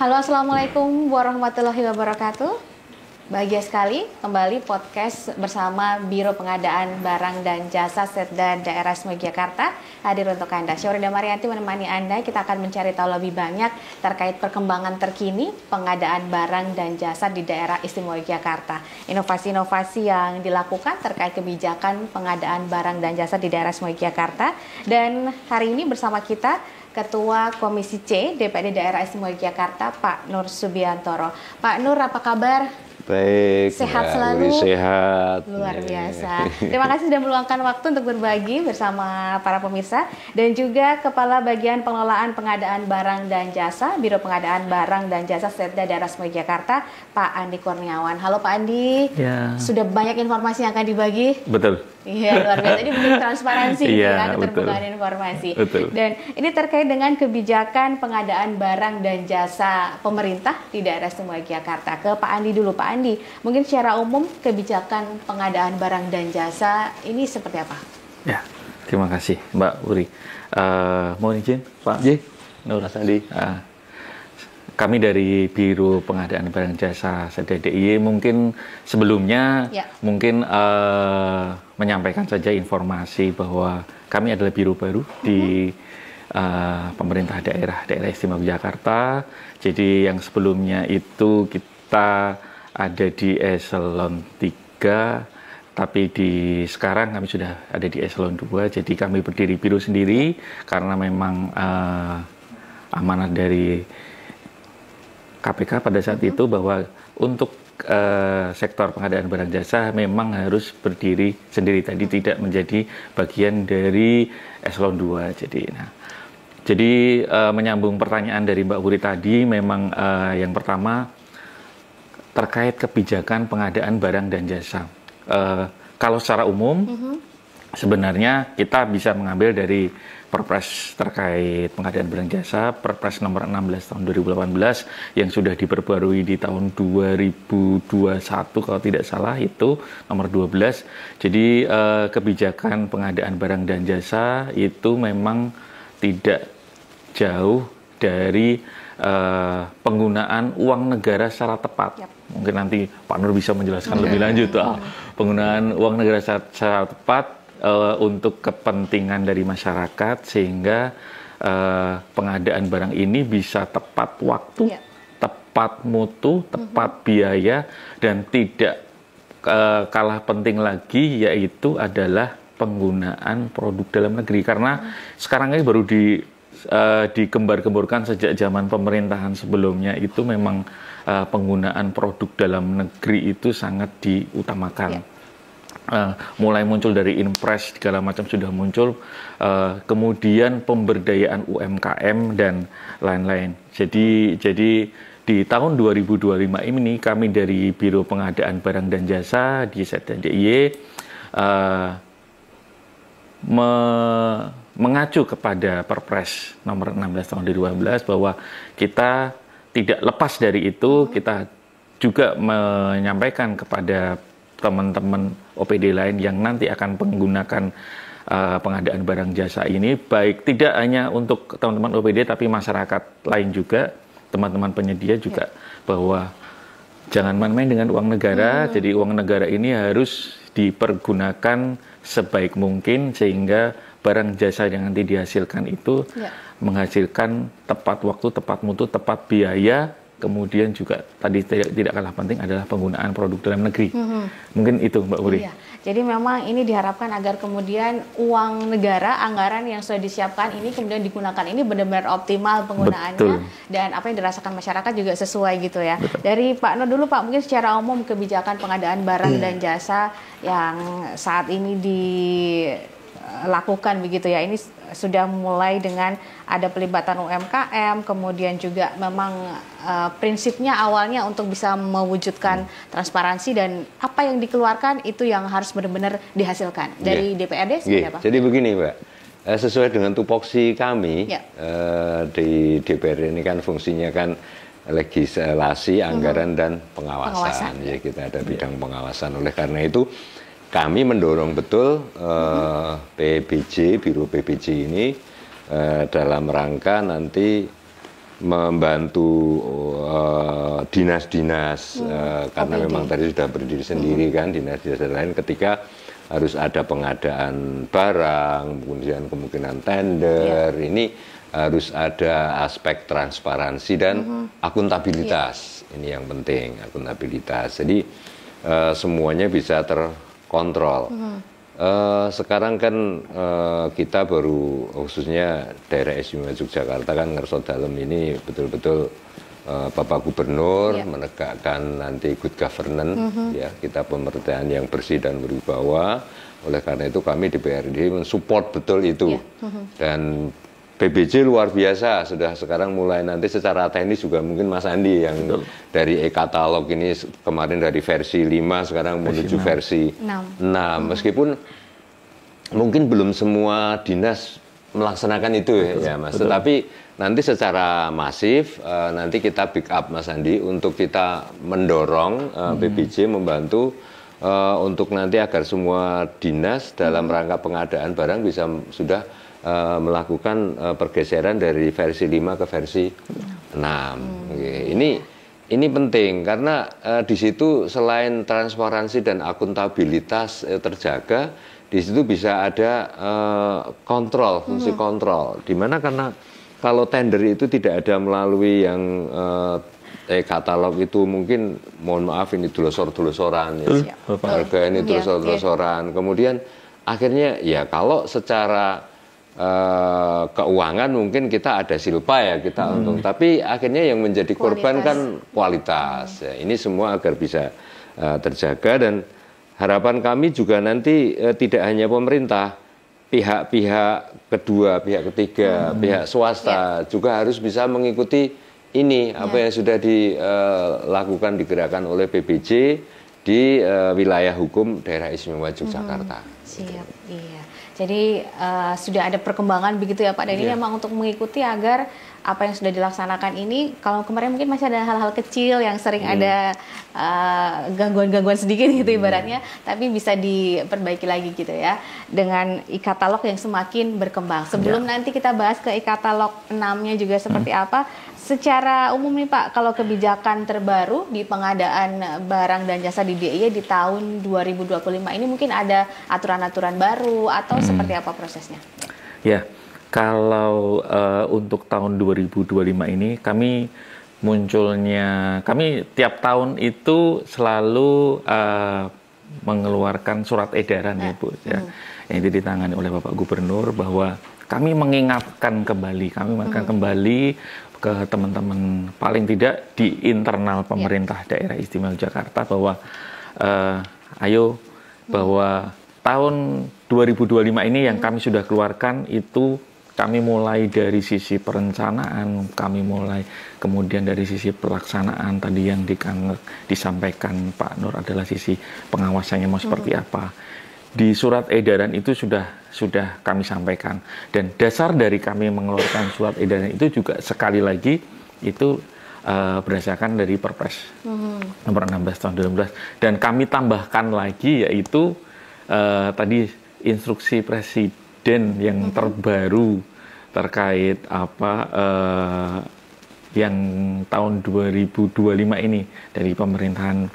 Halo, Assalamualaikum warahmatullahi wabarakatuh. Bahagia sekali kembali podcast bersama Biro Pengadaan Barang dan Jasa Setda Daerah Istimewa Yogyakarta hadir untuk Anda. Syahrida Marianti menemani Anda. Kita akan mencari tahu lebih banyak terkait perkembangan terkini pengadaan barang dan jasa di Daerah Istimewa Yogyakarta. Inovasi-inovasi yang dilakukan terkait kebijakan pengadaan barang dan jasa di Daerah Istimewa Yogyakarta. Dan hari ini bersama kita Ketua Komisi C DPRD Daerah Istimewa Yogyakarta, Pak Nur Subiantoro. Pak Nur, apa kabar? Baik, sehat selalu. Sehat. Luar biasa. Terima kasih sudah meluangkan waktu untuk berbagi bersama para pemirsa dan juga Kepala Bagian Pengelolaan Pengadaan Barang dan Jasa Biro Pengadaan Barang dan Jasa Setda Daerah Istimewa Yogyakarta, Pak Andi Kurniawan. Halo Pak Andi. Ya. Sudah banyak informasi yang akan dibagi. Betul. Iya, luar biasa. Ini bentuk transparansi, ya, keterbukaan informasi. Betul. Dan ini terkait dengan kebijakan pengadaan barang dan jasa pemerintah di Daerah Istimewa Yogyakarta. Ke Pak Andi dulu, Pak Andi. Mungkin secara umum kebijakan pengadaan barang dan jasa ini seperti apa? Ya, terima kasih Mbak Uri. Mohon izin Pak J. Nur Sandi. Kami dari Biro Pengadaan Barang Jasa Setda DIY mungkin sebelumnya mungkin menyampaikan saja informasi bahwa kami adalah biro baru di pemerintah daerah Istimewa Yogyakarta. Jadi yang sebelumnya itu kita ada di eselon 3, tapi sekarang kami sudah ada di eselon 2. Jadi kami berdiri biro sendiri karena memang amanat dari KPK pada saat itu bahwa untuk sektor pengadaan barang jasa memang harus berdiri sendiri, tadi tidak menjadi bagian dari eselon 2. Jadi menyambung pertanyaan dari Mbak Wuri tadi, memang yang pertama terkait kebijakan pengadaan barang dan jasa. Kalau secara umum sebenarnya kita bisa mengambil dari Perpres terkait pengadaan barang jasa, Perpres nomor 16 tahun 2018 yang sudah diperbarui di tahun 2021 kalau tidak salah, itu nomor 12. Jadi kebijakan pengadaan barang dan jasa itu memang tidak jauh dari penggunaan uang negara secara tepat. Mungkin nanti Pak Nur bisa menjelaskan lebih lanjut penggunaan uang negara secara tepat untuk kepentingan dari masyarakat, sehingga pengadaan barang ini bisa tepat waktu, tepat mutu, tepat biaya, dan tidak kalah penting lagi yaitu adalah penggunaan produk dalam negeri. Karena sekarang ini baru digembar-gemborkan sejak zaman pemerintahan sebelumnya itu memang penggunaan produk dalam negeri itu sangat diutamakan. Mulai muncul dari Inpres segala macam sudah muncul, kemudian pemberdayaan UMKM dan lain-lain. Jadi di tahun 2025 ini kami dari Biro Pengadaan Barang dan Jasa di Setda DIY mengacu kepada Perpres nomor 16 tahun 2012 bahwa kita tidak lepas dari itu, kita juga menyampaikan kepada teman-teman OPD lain yang nanti akan menggunakan pengadaan barang jasa ini, baik tidak hanya untuk teman-teman OPD tapi masyarakat lain juga, teman-teman penyedia juga, bahwa jangan main-main dengan uang negara. Jadi uang negara ini harus dipergunakan sebaik mungkin sehingga barang jasa yang nanti dihasilkan itu menghasilkan tepat waktu, tepat mutu, tepat biaya. Kemudian juga tadi tidak kalah penting adalah penggunaan produk dalam negeri. Mungkin itu Mbak Uri. Iya. Jadi memang ini diharapkan agar kemudian uang negara, anggaran yang sudah disiapkan ini kemudian digunakan ini benar-benar optimal penggunaannya. Betul. Dan apa yang dirasakan masyarakat juga sesuai gitu ya. Betul. Dari Pak Nur dulu Pak, mungkin secara umum kebijakan pengadaan barang dan jasa yang saat ini dilakukan begitu ya, ini sudah mulai dengan ada pelibatan UMKM, kemudian juga memang prinsipnya awalnya untuk bisa mewujudkan transparansi dan apa yang dikeluarkan itu yang harus benar-benar dihasilkan. Dari DPRD seperti apa? Jadi begini Mbak, sesuai dengan tupoksi kami di DPRD ini kan fungsinya kan legislasi, anggaran dan pengawasan. Ya, kita ada bidang pengawasan. Oleh karena itu kami mendorong betul PBJ, Biro PBJ ini dalam rangka nanti membantu dinas-dinas karena memang tadi sudah berdiri sendiri kan dinas-dinas lain ketika harus ada pengadaan barang, kemudian kemungkinan tender, ini harus ada aspek transparansi dan akuntabilitas. Ini yang penting, akuntabilitas. Jadi semuanya bisa terkontrol. Sekarang kan kita baru, khususnya daerah istimewa Yogyakarta kan ngerso dalem ini betul-betul Bapak Gubernur menegakkan nanti good governance, ya kita pemerintahan yang bersih dan berwibawa. Oleh karena itu kami di DPRD mensupport betul itu. Dan PBJ luar biasa, sudah sekarang mulai nanti secara teknis juga mungkin Mas Andi yang dari e-katalog ini kemarin dari versi 5 sekarang menuju versi 6. Meskipun mungkin belum semua dinas melaksanakan itu ya Mas, tetapi nanti secara masif nanti kita pick up Mas Andi untuk kita mendorong PBJ membantu untuk nanti agar semua dinas dalam rangka pengadaan barang bisa sudah melakukan pergeseran dari versi 5 ke versi 6. Ini penting karena di situ selain transparansi dan akuntabilitas terjaga, di situ bisa ada kontrol, fungsi kontrol. Dimana karena kalau tender itu tidak ada melalui yang katalog itu mungkin, mohon maaf ini dulosor-dulosoran ya. Harga ini dulosor-dulosoran. Kemudian akhirnya ya kalau secara keuangan mungkin kita ada silpa ya kita untung. Tapi akhirnya yang menjadi korban kan kualitas. Ya, ini semua agar bisa terjaga dan harapan kami juga nanti tidak hanya pemerintah, pihak-pihak kedua, pihak ketiga, pihak swasta juga harus bisa mengikuti ini apa yang sudah dilakukan digerakkan oleh PBJ di wilayah hukum daerah istimewa Yogyakarta. Siap, iya. Jadi sudah ada perkembangan begitu ya Pak, dan ini memang untuk mengikuti agar apa yang sudah dilaksanakan ini, kalau kemarin mungkin masih ada hal-hal kecil yang sering ada gangguan-gangguan sedikit gitu ibaratnya, tapi bisa diperbaiki lagi gitu ya dengan e-katalog yang semakin berkembang. Sebelum nanti kita bahas ke e-katalog 6-nya juga seperti apa, secara umum nih Pak, kalau kebijakan terbaru di pengadaan barang dan jasa di DIY di tahun 2025 ini mungkin ada aturan-aturan baru atau seperti apa prosesnya? Ya. Kalau untuk tahun 2025 ini kami tiap tahun itu selalu mengeluarkan surat edaran ya Bu ya, yang itu ditangani oleh Bapak Gubernur bahwa kami mengingatkan kembali ke teman-teman paling tidak di internal pemerintah daerah istimewa Jakarta bahwa bahwa tahun 2025 ini yang kami sudah keluarkan itu kami mulai dari sisi perencanaan, kami mulai kemudian dari sisi pelaksanaan tadi yang disampaikan Pak Nur adalah sisi pengawasannya mau seperti apa. Di surat edaran itu sudah kami sampaikan, dan dasar dari kami mengeluarkan surat edaran itu juga sekali lagi itu berdasarkan dari Perpres nomor 16 tahun 2012, dan kami tambahkan lagi yaitu tadi instruksi Presiden yang terbaru terkait yang tahun 2025 ini dari pemerintahan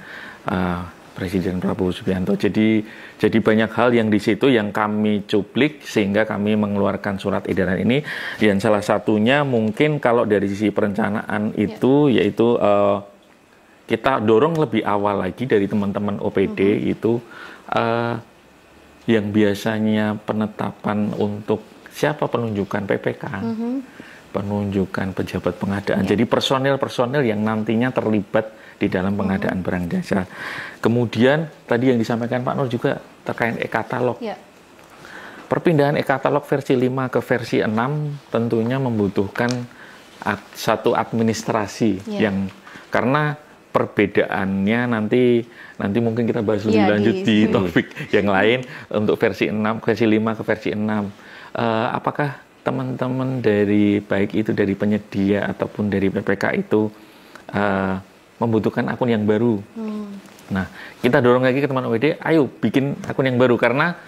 Presiden Prabowo Subianto. Jadi banyak hal yang di situ yang kami cuplik sehingga kami mengeluarkan surat edaran ini. Dan salah satunya mungkin kalau dari sisi perencanaan itu yaitu kita dorong lebih awal lagi dari teman-teman OPD itu yang biasanya penetapan untuk siapa penunjukan PPK, penunjukan pejabat pengadaan. Jadi personel-personel yang nantinya terlibat di dalam pengadaan barang jasa. Kemudian tadi yang disampaikan Pak Nur juga terkait e-katalog. Perpindahan e-katalog versi 5 ke versi 6 tentunya membutuhkan satu administrasi yang karena perbedaannya nanti mungkin kita bahas lebih lanjut di topik yang lain untuk versi 5 ke versi 6. Apakah teman-teman dari baik itu dari penyedia ataupun dari PPK itu membutuhkan akun yang baru? Nah, kita dorong lagi ke teman OPD, ayo bikin akun yang baru karena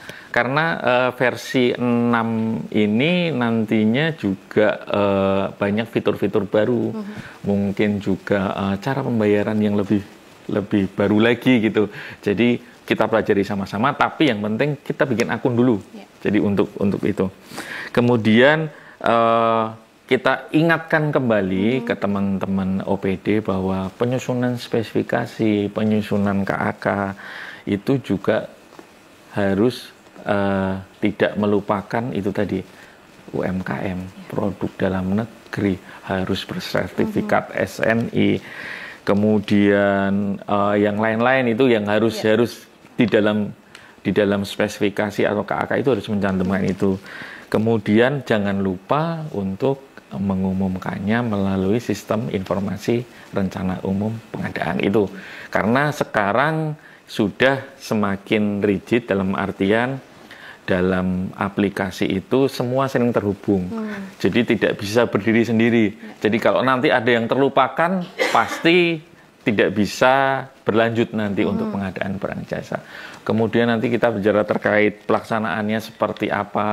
versi 6 ini nantinya juga banyak fitur-fitur baru, mungkin juga cara pembayaran yang lebih baru lagi gitu. Jadi kita pelajari sama-sama, tapi yang penting kita bikin akun dulu. Jadi untuk itu. Kemudian kita ingatkan kembali ke teman-teman OPD bahwa penyusunan spesifikasi, penyusunan KAK itu juga harus tidak melupakan itu tadi UMKM, produk dalam negeri harus bersertifikat SNI. Kemudian yang lain-lain itu yang harus di dalam spesifikasi atau KAK itu harus mencantumkan itu. Kemudian jangan lupa untuk mengumumkannya melalui sistem informasi rencana umum pengadaan itu. Karena sekarang sudah semakin rigid dalam artian dalam aplikasi itu semua saling terhubung. Jadi tidak bisa berdiri sendiri. Jadi kalau nanti ada yang terlupakan pasti tidak bisa berlanjut nanti untuk pengadaan barang jasa. Kemudian nanti kita bicara terkait pelaksanaannya seperti apa,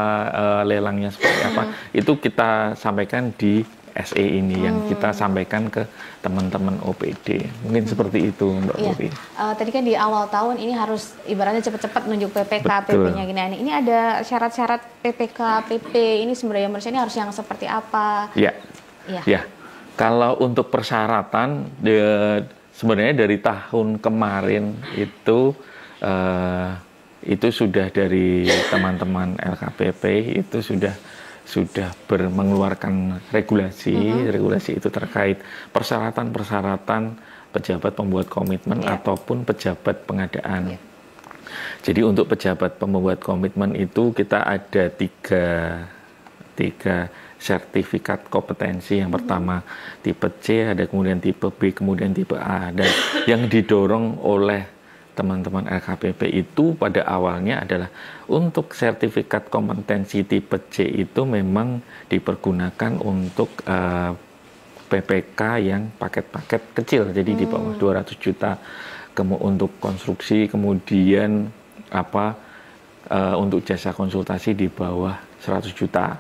lelangnya seperti apa, itu kita sampaikan di SE ini yang kita sampaikan ke teman-teman OPD. Mungkin seperti itu, Mbak Putri. Tadi kan di awal tahun ini harus ibaratnya cepat-cepat nunjuk PPK, PP-nya gini. Ini ada syarat-syarat PPK, PP ini sebenarnya ini harus yang seperti apa? Ya. Kalau untuk persyaratan sebenarnya dari tahun kemarin itu sudah dari teman-teman LKPP itu sudah mengeluarkan regulasi itu terkait persyaratan pejabat pembuat komitmen ataupun pejabat pengadaan. Jadi untuk pejabat pembuat komitmen itu kita ada tiga sertifikat kompetensi. Yang pertama tipe C, ada kemudian tipe B, kemudian tipe A. Dan yang didorong oleh teman-teman LKPP itu pada awalnya adalah untuk sertifikat kompetensi tipe C itu memang dipergunakan untuk PPK yang paket-paket kecil, jadi di bawah 200 juta untuk konstruksi, kemudian untuk jasa konsultasi di bawah 100 juta.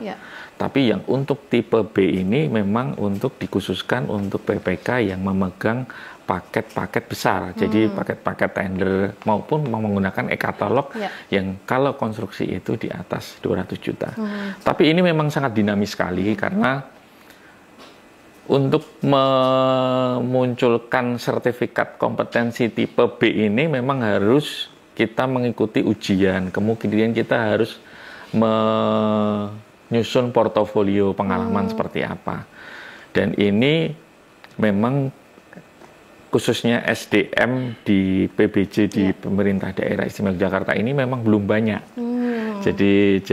Tapi yang untuk tipe B ini memang untuk dikhususkan untuk PPK yang memegang paket-paket besar, jadi paket-paket tender maupun menggunakan e-katalog yang kalau konstruksi itu di atas 200 juta. Tapi ini memang sangat dinamis sekali karena untuk memunculkan sertifikat kompetensi tipe B ini memang harus kita mengikuti ujian, kemudian kita harus menyusun portofolio pengalaman seperti apa. Dan ini memang khususnya SDM di PBJ di Pemerintah Daerah Istimewa Yogyakarta ini memang belum banyak. Jadi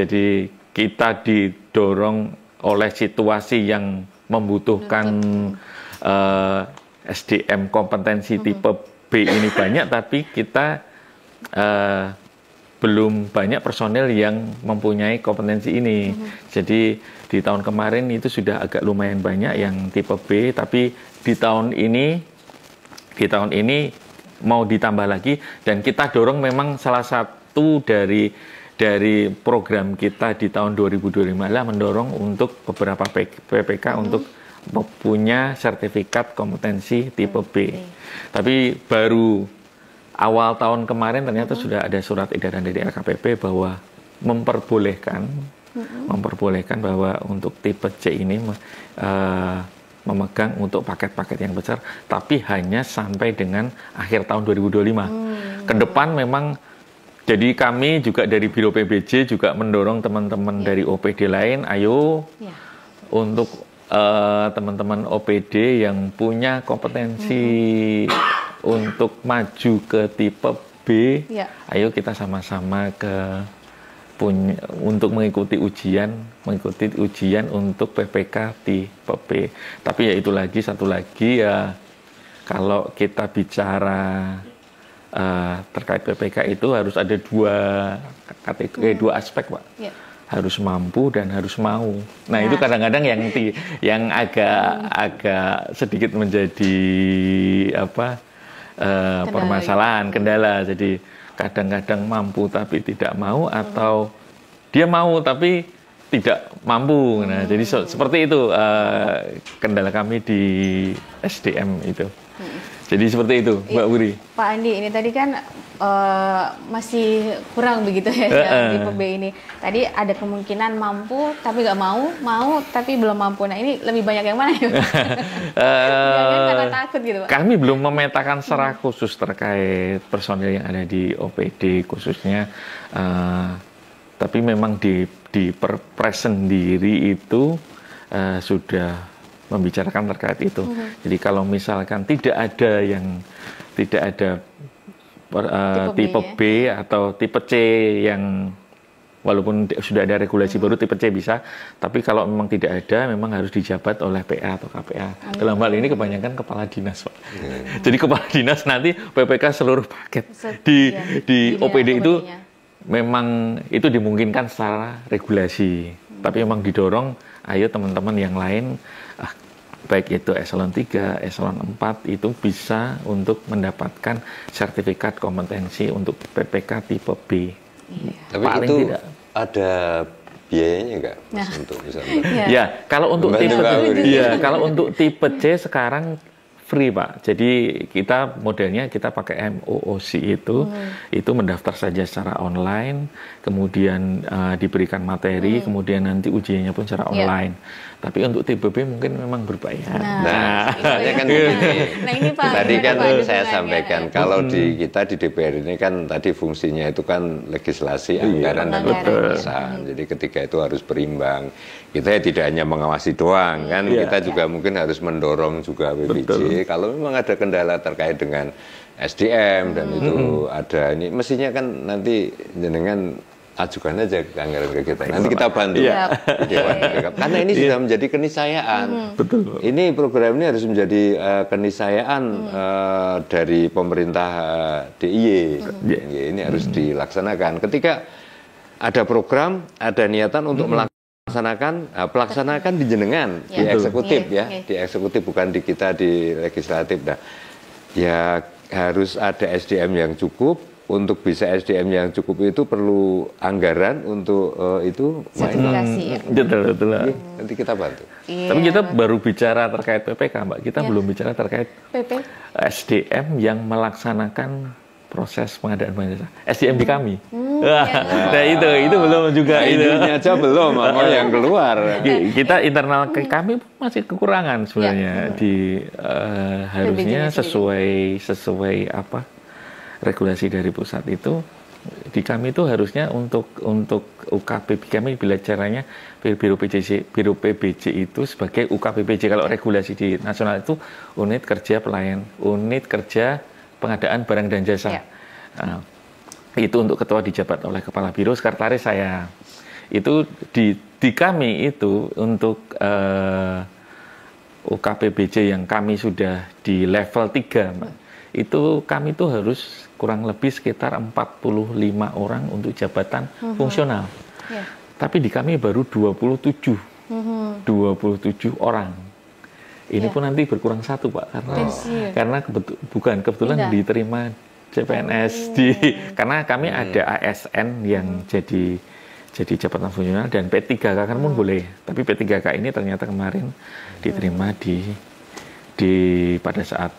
kita didorong oleh situasi yang membutuhkan SDM kompetensi tipe B ini banyak, tapi kita belum banyak personel yang mempunyai kompetensi ini. Jadi di tahun kemarin itu sudah agak lumayan banyak yang tipe B, tapi di tahun ini mau ditambah lagi, dan kita dorong memang salah satu dari program kita di tahun 2025 adalah mendorong untuk beberapa PPK untuk mempunyai sertifikat kompetensi tipe B. Tapi baru awal tahun kemarin ternyata sudah ada surat edaran dari LKPP bahwa memperbolehkan bahwa untuk tipe C ini memegang untuk paket-paket yang besar, tapi hanya sampai dengan akhir tahun 2025. Ke depan memang, jadi kami juga dari Biro PBJ juga mendorong teman-teman dari OPD lain, ayo untuk teman-teman OPD yang punya kompetensi untuk maju ke tipe B, ayo kita sama-sama untuk mengikuti ujian untuk PPK tipe B. Tapi ya itu lagi, satu lagi ya, kalau kita bicara terkait PPK itu harus ada dua aspek, Pak. Harus mampu dan harus mau. Nah, itu kadang-kadang yang agak sedikit menjadi permasalahan, kendala. Jadi kadang-kadang mampu tapi tidak mau, atau dia mau tapi tidak mampu. Nah, jadi seperti itu kendala kami di SDM itu. Jadi seperti itu, Mbak Wuri. Pak Andi, ini tadi kan masih kurang begitu ya tipe B ini. Tadi ada kemungkinan mampu tapi nggak mau tapi belum mampu. Nah, ini lebih banyak yang mana ya? Karena takut gitu, Pak. Kami belum memetakan secara khusus terkait personil yang ada di OPD khususnya. Tapi memang di Perpres sendiri itu sudah membicarakan terkait itu. Jadi kalau misalkan tidak ada tipe B atau tipe C yang walaupun sudah ada regulasi baru, tipe C bisa, tapi kalau memang tidak ada, memang harus dijabat oleh PA atau KPA. Dalam hal ini kebanyakan kepala dinas, Pak. Jadi kepala dinas nanti PPK seluruh paket di OPD itu memang itu dimungkinkan secara regulasi. Tapi memang didorong, ayo teman-teman yang lain, baik itu eselon 3, eselon 4 itu bisa untuk mendapatkan sertifikat kompetensi untuk PPK tipe B. Tapi paling itu tidak ada biayanya nggak untuk bisa? Ya, kalau untuk tipe C sekarang free, Pak. Jadi kita modelnya kita pakai MOOC itu mendaftar saja secara online, kemudian diberikan materi, kemudian nanti ujiannya pun secara online. Tapi untuk tipe B mungkin memang berbayar. Soalnya kan ini Pak, tadi kan saya sampaikan kalau di kita di DPR ini kan tadi fungsinya itu kan legislasi, anggaran dan pengawasan. Jadi ketika itu harus berimbang. Kita ya tidak hanya mengawasi doang kan, kita juga mungkin harus mendorong juga PPJ. Kalau memang ada kendala terkait dengan SDM dan itu ada ini, mestinya kan nanti jenengan ajukan aja ke anggaran ke kita. Nanti kita bantu. Karena ini sudah menjadi keniscayaan. Betul. Ini program ini harus menjadi keniscayaan dari pemerintah DIY. Ini harus dilaksanakan. Ketika ada program, ada niatan untuk pelaksanakan di jenengan, di eksekutif di eksekutif, bukan di kita di legislatif. Nah, ya harus ada SDM yang cukup. Untuk bisa SDM yang cukup itu perlu anggaran untuk itu. Sertifikasi. Betul. Nanti kita bantu. Tapi kita baru bicara terkait PPK, Mbak. Kita belum bicara terkait SDM yang melaksanakan proses pengadaan barang jasa. SDM di kami. Nah itu belum juga. Ini aja belum, mau yang keluar. Kita internal kami masih kekurangan sebenarnya harusnya sesuai apa regulasi dari pusat itu. Di kami itu harusnya untuk UKPBJ kami bila caranya Biro PBJ itu sebagai UKPBJ. Kalau regulasi di nasional itu unit kerja pengadaan barang dan jasa. Nah, itu untuk ketua dijabat oleh kepala biro, sekretaris saya. Itu di kami itu untuk UKPBJ yang kami sudah di level 3, Mbak. Itu kami tuh harus kurang lebih sekitar 45 orang untuk jabatan fungsional. Tapi di kami baru 27 orang. Ini pun nanti berkurang 1, Pak, karena kebetulan diterima CPNS karena kami ada ASN yang jadi jabatan fungsional dan P3K kan pun boleh. Tapi P3K ini ternyata kemarin diterima pada saat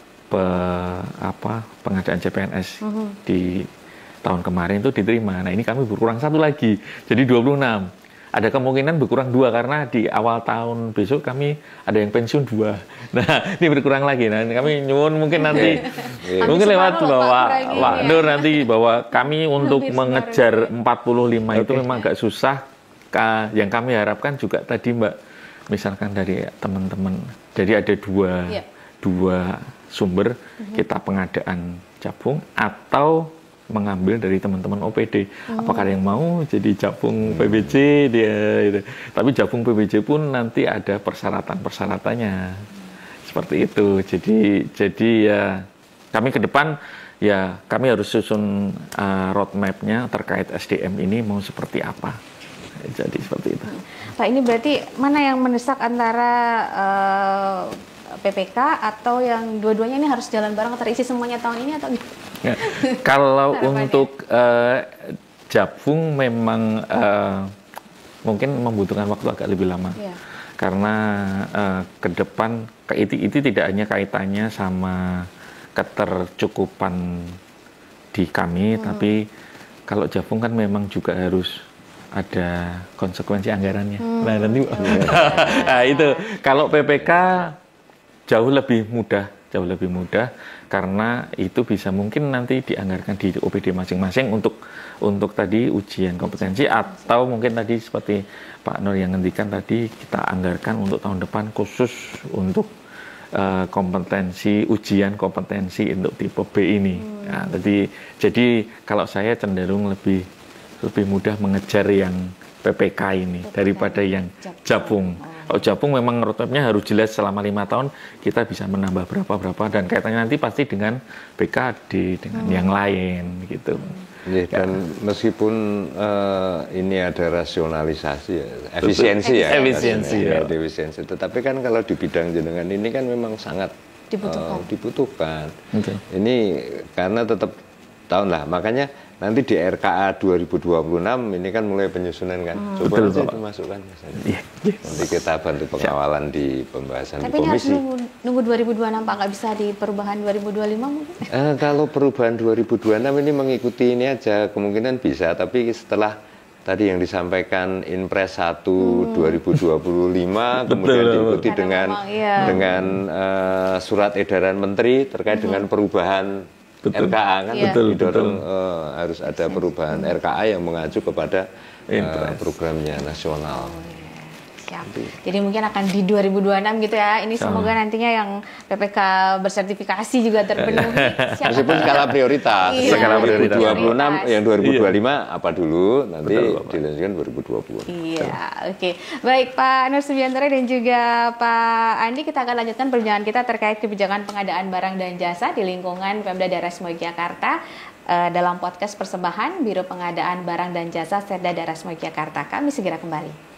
pengadaan CPNS di tahun kemarin itu diterima. Nah, ini kami berkurang 1 lagi, jadi 26. Ada kemungkinan berkurang 2 karena di awal tahun besok kami ada yang pensiun 2. Nah, ini berkurang lagi. Nah, kami nyuwun mungkin nanti mungkin lewat Pak Nur nanti bahwa kami untuk mengejar 45 itu memang agak susah. Yang kami harapkan juga tadi, Mbak, misalkan dari teman-teman, jadi ada dua sumber kita pengadaan capung atau mengambil dari teman-teman OPD. Apakah yang mau jadi capung PBJ dia itu. Tapi capung PBJ pun nanti ada persyaratannya. Seperti itu. Jadi ya kami ke depan ya kami harus susun roadmap-nya terkait SDM ini mau seperti apa. Jadi seperti itu. Pak, ini berarti mana yang mendesak antara PPK atau yang dua-duanya ini harus jalan bareng terisi semuanya tahun ini atau gitu? Ya, kalau untuk Japung memang mungkin membutuhkan waktu agak lebih lama. Yeah. Karena ke depan itu tidak hanya kaitannya sama ketercukupan di kami, tapi kalau Japung kan memang juga harus ada konsekuensi anggarannya. Nah nanti, nah itu kalau PPK jauh lebih mudah karena itu bisa mungkin nanti dianggarkan di OPD masing-masing untuk tadi ujian kompetensi atau mungkin tadi seperti Pak Nur yang ngendikan tadi kita anggarkan untuk tahun depan khusus untuk ujian kompetensi untuk tipe B ini. Nah, jadi kalau saya cenderung lebih mudah mengejar yang PPK ini daripada yang Japung. Kalau Japung memang roadmap-nya harus jelas selama 5 tahun kita bisa menambah berapa dan kaitannya nanti pasti dengan BKD dengan yang lain gitu. Dan meskipun ini ada rasionalisasi, efisiensi, tetapi kan kalau di bidang jenengan ini kan memang sangat dibutuhkan. Okay. Ini karena tetap tahun lah, makanya nanti di RKA 2026 ini kan mulai penyusunan kan. Coba aja dimasukkan misalnya. Nanti kita bantu pengawalan di pembahasan tapi di komisi. Tapi ini harus nunggu 2026 Pak, nggak bisa di perubahan 2025 mungkin? Kalau perubahan 2026 ini mengikuti ini aja, kemungkinan bisa, tapi setelah tadi yang disampaikan Inpres 1 2025 kemudian diikuti dengan surat edaran menteri terkait dengan perubahan RKA kan didorong harus ada perubahan RKA yang mengacu kepada programnya nasional. Siap. Jadi mungkin akan di 2026 gitu ya. Ini semoga nantinya yang PPK bersertifikasi juga terpenuhi. Meskipun skala prioritas. Skala prioritas 2026 yang 2025 apa dulu, nanti dilanjutkan 2020. Iya, oke. Baik Pak Nur Subiantoro dan juga Pak Andi, kita akan lanjutkan perbincangan kita terkait kebijakan pengadaan barang dan jasa di lingkungan Pemda Daerah Istimewa Yogyakarta dalam podcast persembahan Biro Pengadaan Barang dan Jasa Setda Daerah Istimewa Yogyakarta. Kami segera kembali.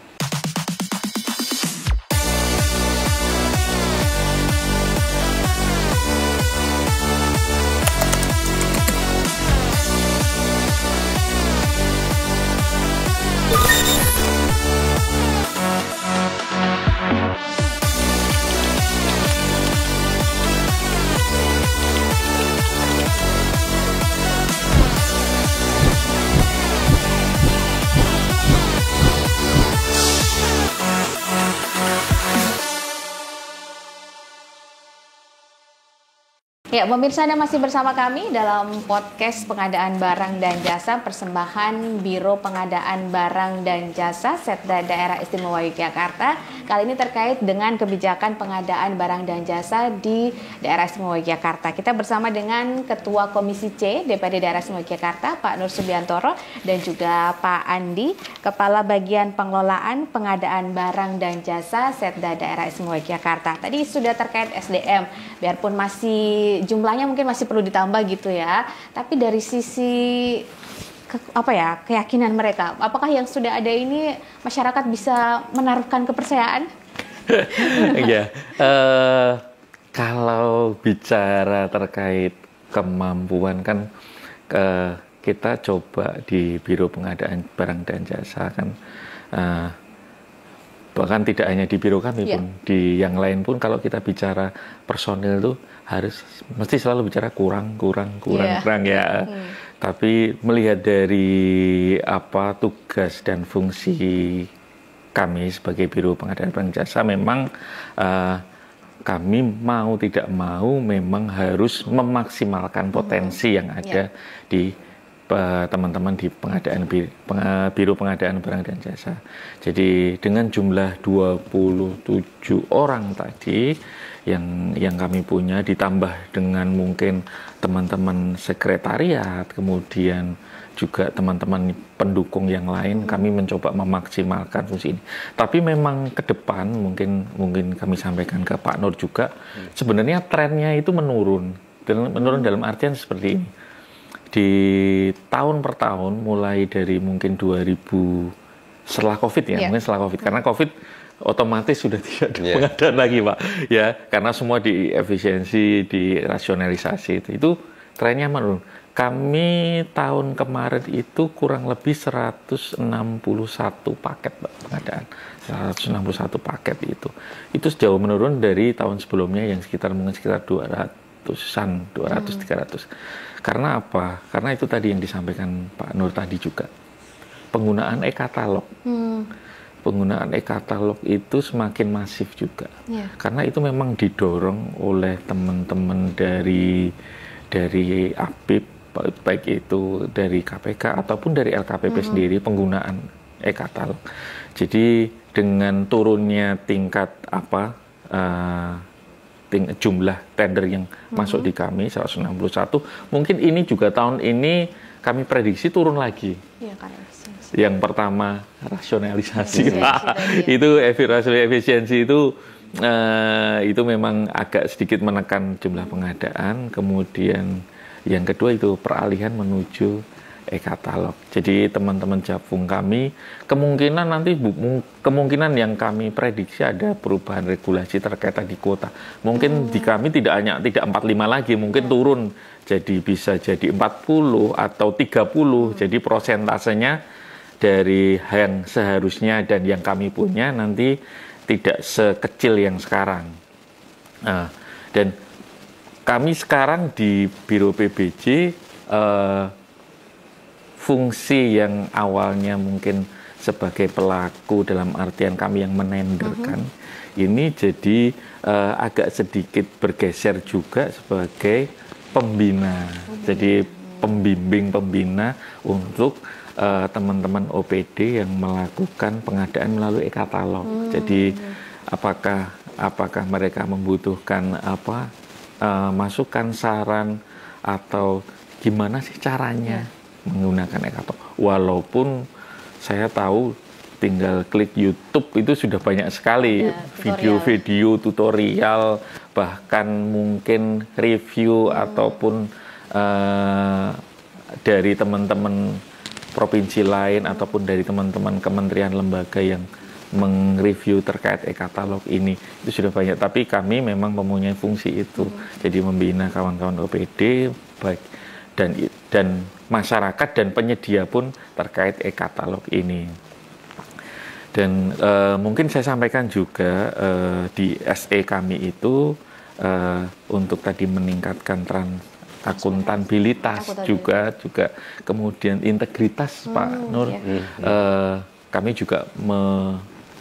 Ya, pemirsa, Anda masih bersama kami dalam podcast pengadaan barang dan jasa persembahan Biro Pengadaan Barang dan Jasa Setda Daerah Istimewa Yogyakarta. Kali ini terkait dengan kebijakan pengadaan barang dan jasa di Daerah Istimewa Yogyakarta. Kita bersama dengan Ketua Komisi C DPD Daerah Istimewa Yogyakarta, Pak Nur Subiantoro, dan juga Pak Andi, Kepala Bagian Pengelolaan Pengadaan Barang dan Jasa Setda Daerah Istimewa Yogyakarta. Tadi sudah terkait SDM, biarpun masih jumlahnya mungkin masih perlu ditambah gitu ya. Tapi dari sisi keyakinan mereka, apakah yang sudah ada ini masyarakat bisa menaruhkan kepercayaan? Ya, kalau bicara terkait kemampuan kan kita coba di Biro Pengadaan Barang dan Jasa kan. Bahkan tidak hanya di biro kami pun, di yang lain pun kalau kita bicara personil itu mesti selalu bicara kurang ya. Tapi melihat dari tugas dan fungsi kami sebagai Biro Pengadaan Barang Jasa, memang kami mau tidak mau memang harus memaksimalkan potensi yang ada di teman-teman di Biro Pengadaan Barang dan Jasa. Jadi dengan jumlah 27 orang tadi yang kami punya, ditambah dengan mungkin teman-teman sekretariat, kemudian juga teman-teman pendukung yang lain, kami mencoba memaksimalkan fungsi ini. Tapi memang ke depan mungkin kami sampaikan ke Pak Nur juga, sebenarnya trennya itu menurun dalam artian seperti ini. Di tahun per tahun, mulai dari mungkin 2000 setelah COVID ya, mungkin setelah COVID, karena COVID otomatis sudah tidak ada pengadaan lagi, Pak. Ya, karena semua diefisiensi, dirasionalisasi itu trennya menurun. Kami tahun kemarin itu kurang lebih 161 paket, Pak, pengadaan. 161 paket itu. Itu sejauh menurun dari tahun sebelumnya yang sekitar 200-an, 200-300. Karena apa? Karena itu tadi yang disampaikan Pak Nur tadi juga. Penggunaan e-katalog. Penggunaan e-katalog itu semakin masif juga. Karena itu memang didorong oleh teman-teman dari APIP, baik itu dari KPK ataupun dari LKPP sendiri, penggunaan e-katalog. Jadi dengan turunnya tingkat jumlah tender yang masuk di kami 161, mungkin ini juga tahun ini kami prediksi turun lagi. Yang pertama rasionalisasi, itu efisiensi itu memang agak sedikit menekan jumlah pengadaan. Kemudian yang kedua itu peralihan menuju e-katalog. Jadi teman-teman Japung kami kemungkinan yang kami prediksi ada perubahan regulasi terkait di kuota. Mungkin di kami tidak 45 lagi, mungkin turun jadi bisa jadi 40 atau 30. Jadi prosentasenya dari yang seharusnya dan yang kami punya nanti tidak sekecil yang sekarang. Dan kami sekarang di Biro PBJ fungsi yang awalnya mungkin sebagai pelaku dalam artian kami yang menenderkan, ini jadi agak sedikit bergeser juga sebagai pembina. Jadi pembimbing-pembina untuk teman-teman OPD yang melakukan pengadaan melalui e-katalog. Jadi apakah mereka membutuhkan masukan, saran, atau gimana sih caranya menggunakan e-katalog. Walaupun saya tahu tinggal klik YouTube itu sudah banyak sekali video-video tutorial, bahkan mungkin review ataupun dari teman-teman provinsi lain ataupun dari teman-teman kementerian lembaga yang mereview terkait e-katalog ini, itu sudah banyak. Tapi kami memang mempunyai fungsi itu, jadi membina kawan-kawan OPD baik dan masyarakat dan penyedia pun terkait e-katalog ini. Dan mungkin saya sampaikan juga di SE kami itu untuk tadi meningkatkan akuntabilitas juga kemudian integritas, Pak Nur. Kami juga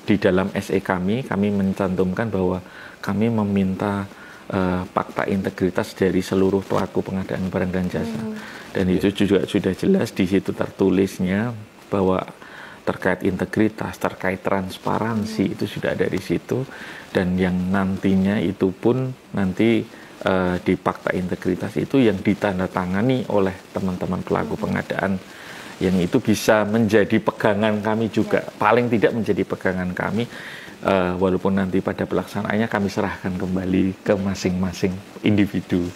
di dalam SE kami mencantumkan bahwa kami meminta fakta integritas dari seluruh pelaku pengadaan barang dan jasa. Dan itu juga sudah jelas di situ tertulisnya bahwa terkait integritas, terkait transparansi itu sudah ada di situ, dan yang nantinya itu pun nanti di fakta integritas itu yang ditandatangani oleh teman-teman pelaku pengadaan, yang itu bisa menjadi pegangan kami juga, paling tidak menjadi pegangan kami, walaupun nanti pada pelaksanaannya kami serahkan kembali ke masing-masing individu.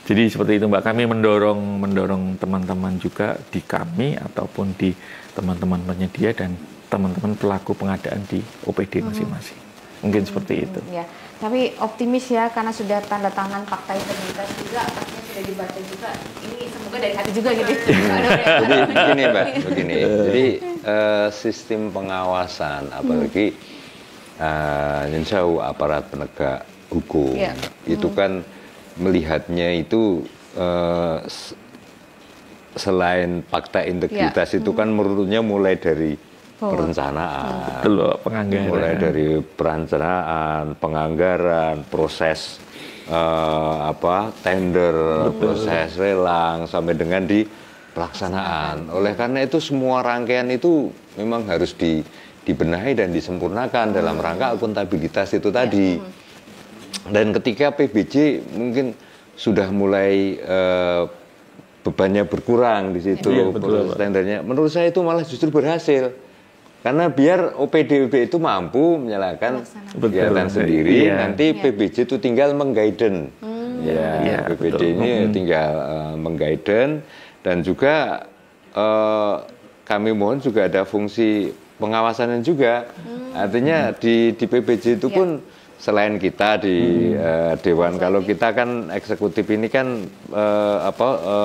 Jadi seperti itu, Mbak, kami mendorong teman-teman juga di kami ataupun di teman-teman penyedia dan teman-teman pelaku pengadaan di OPD masing-masing. Mungkin seperti itu. Ya, tapi optimis ya, karena sudah tanda tangan fakta integritas juga, artinya sudah dibaca juga. Ini semoga dari hati juga gitu. Jadi begini, Mbak, begini. Jadi sistem pengawasan, apalagi jauh aparat penegak hukum, itu kan melihatnya itu selain fakta integritas itu kan menurutnya mulai dari perencanaan, penganggaran, mulai dari perencanaan, penganggaran, proses tender, proses lelang sampai dengan di pelaksanaan. Oleh karena itu semua rangkaian itu memang harus dibenahi dan disempurnakan dalam rangka akuntabilitas itu tadi. Dan ketika PBJ mungkin sudah mulai bebannya berkurang di situ, standarnya, menurut saya itu malah justru berhasil. Karena biar OPD itu mampu menyalakan kegiatan sendiri, nanti PBJ itu tinggal mengguiden. PBJ ini tinggal mengguiden, dan juga kami mohon juga ada fungsi pengawasannya juga. Artinya di PBJ itu pun selain kita di Dewan, kalau kita kan eksekutif ini kan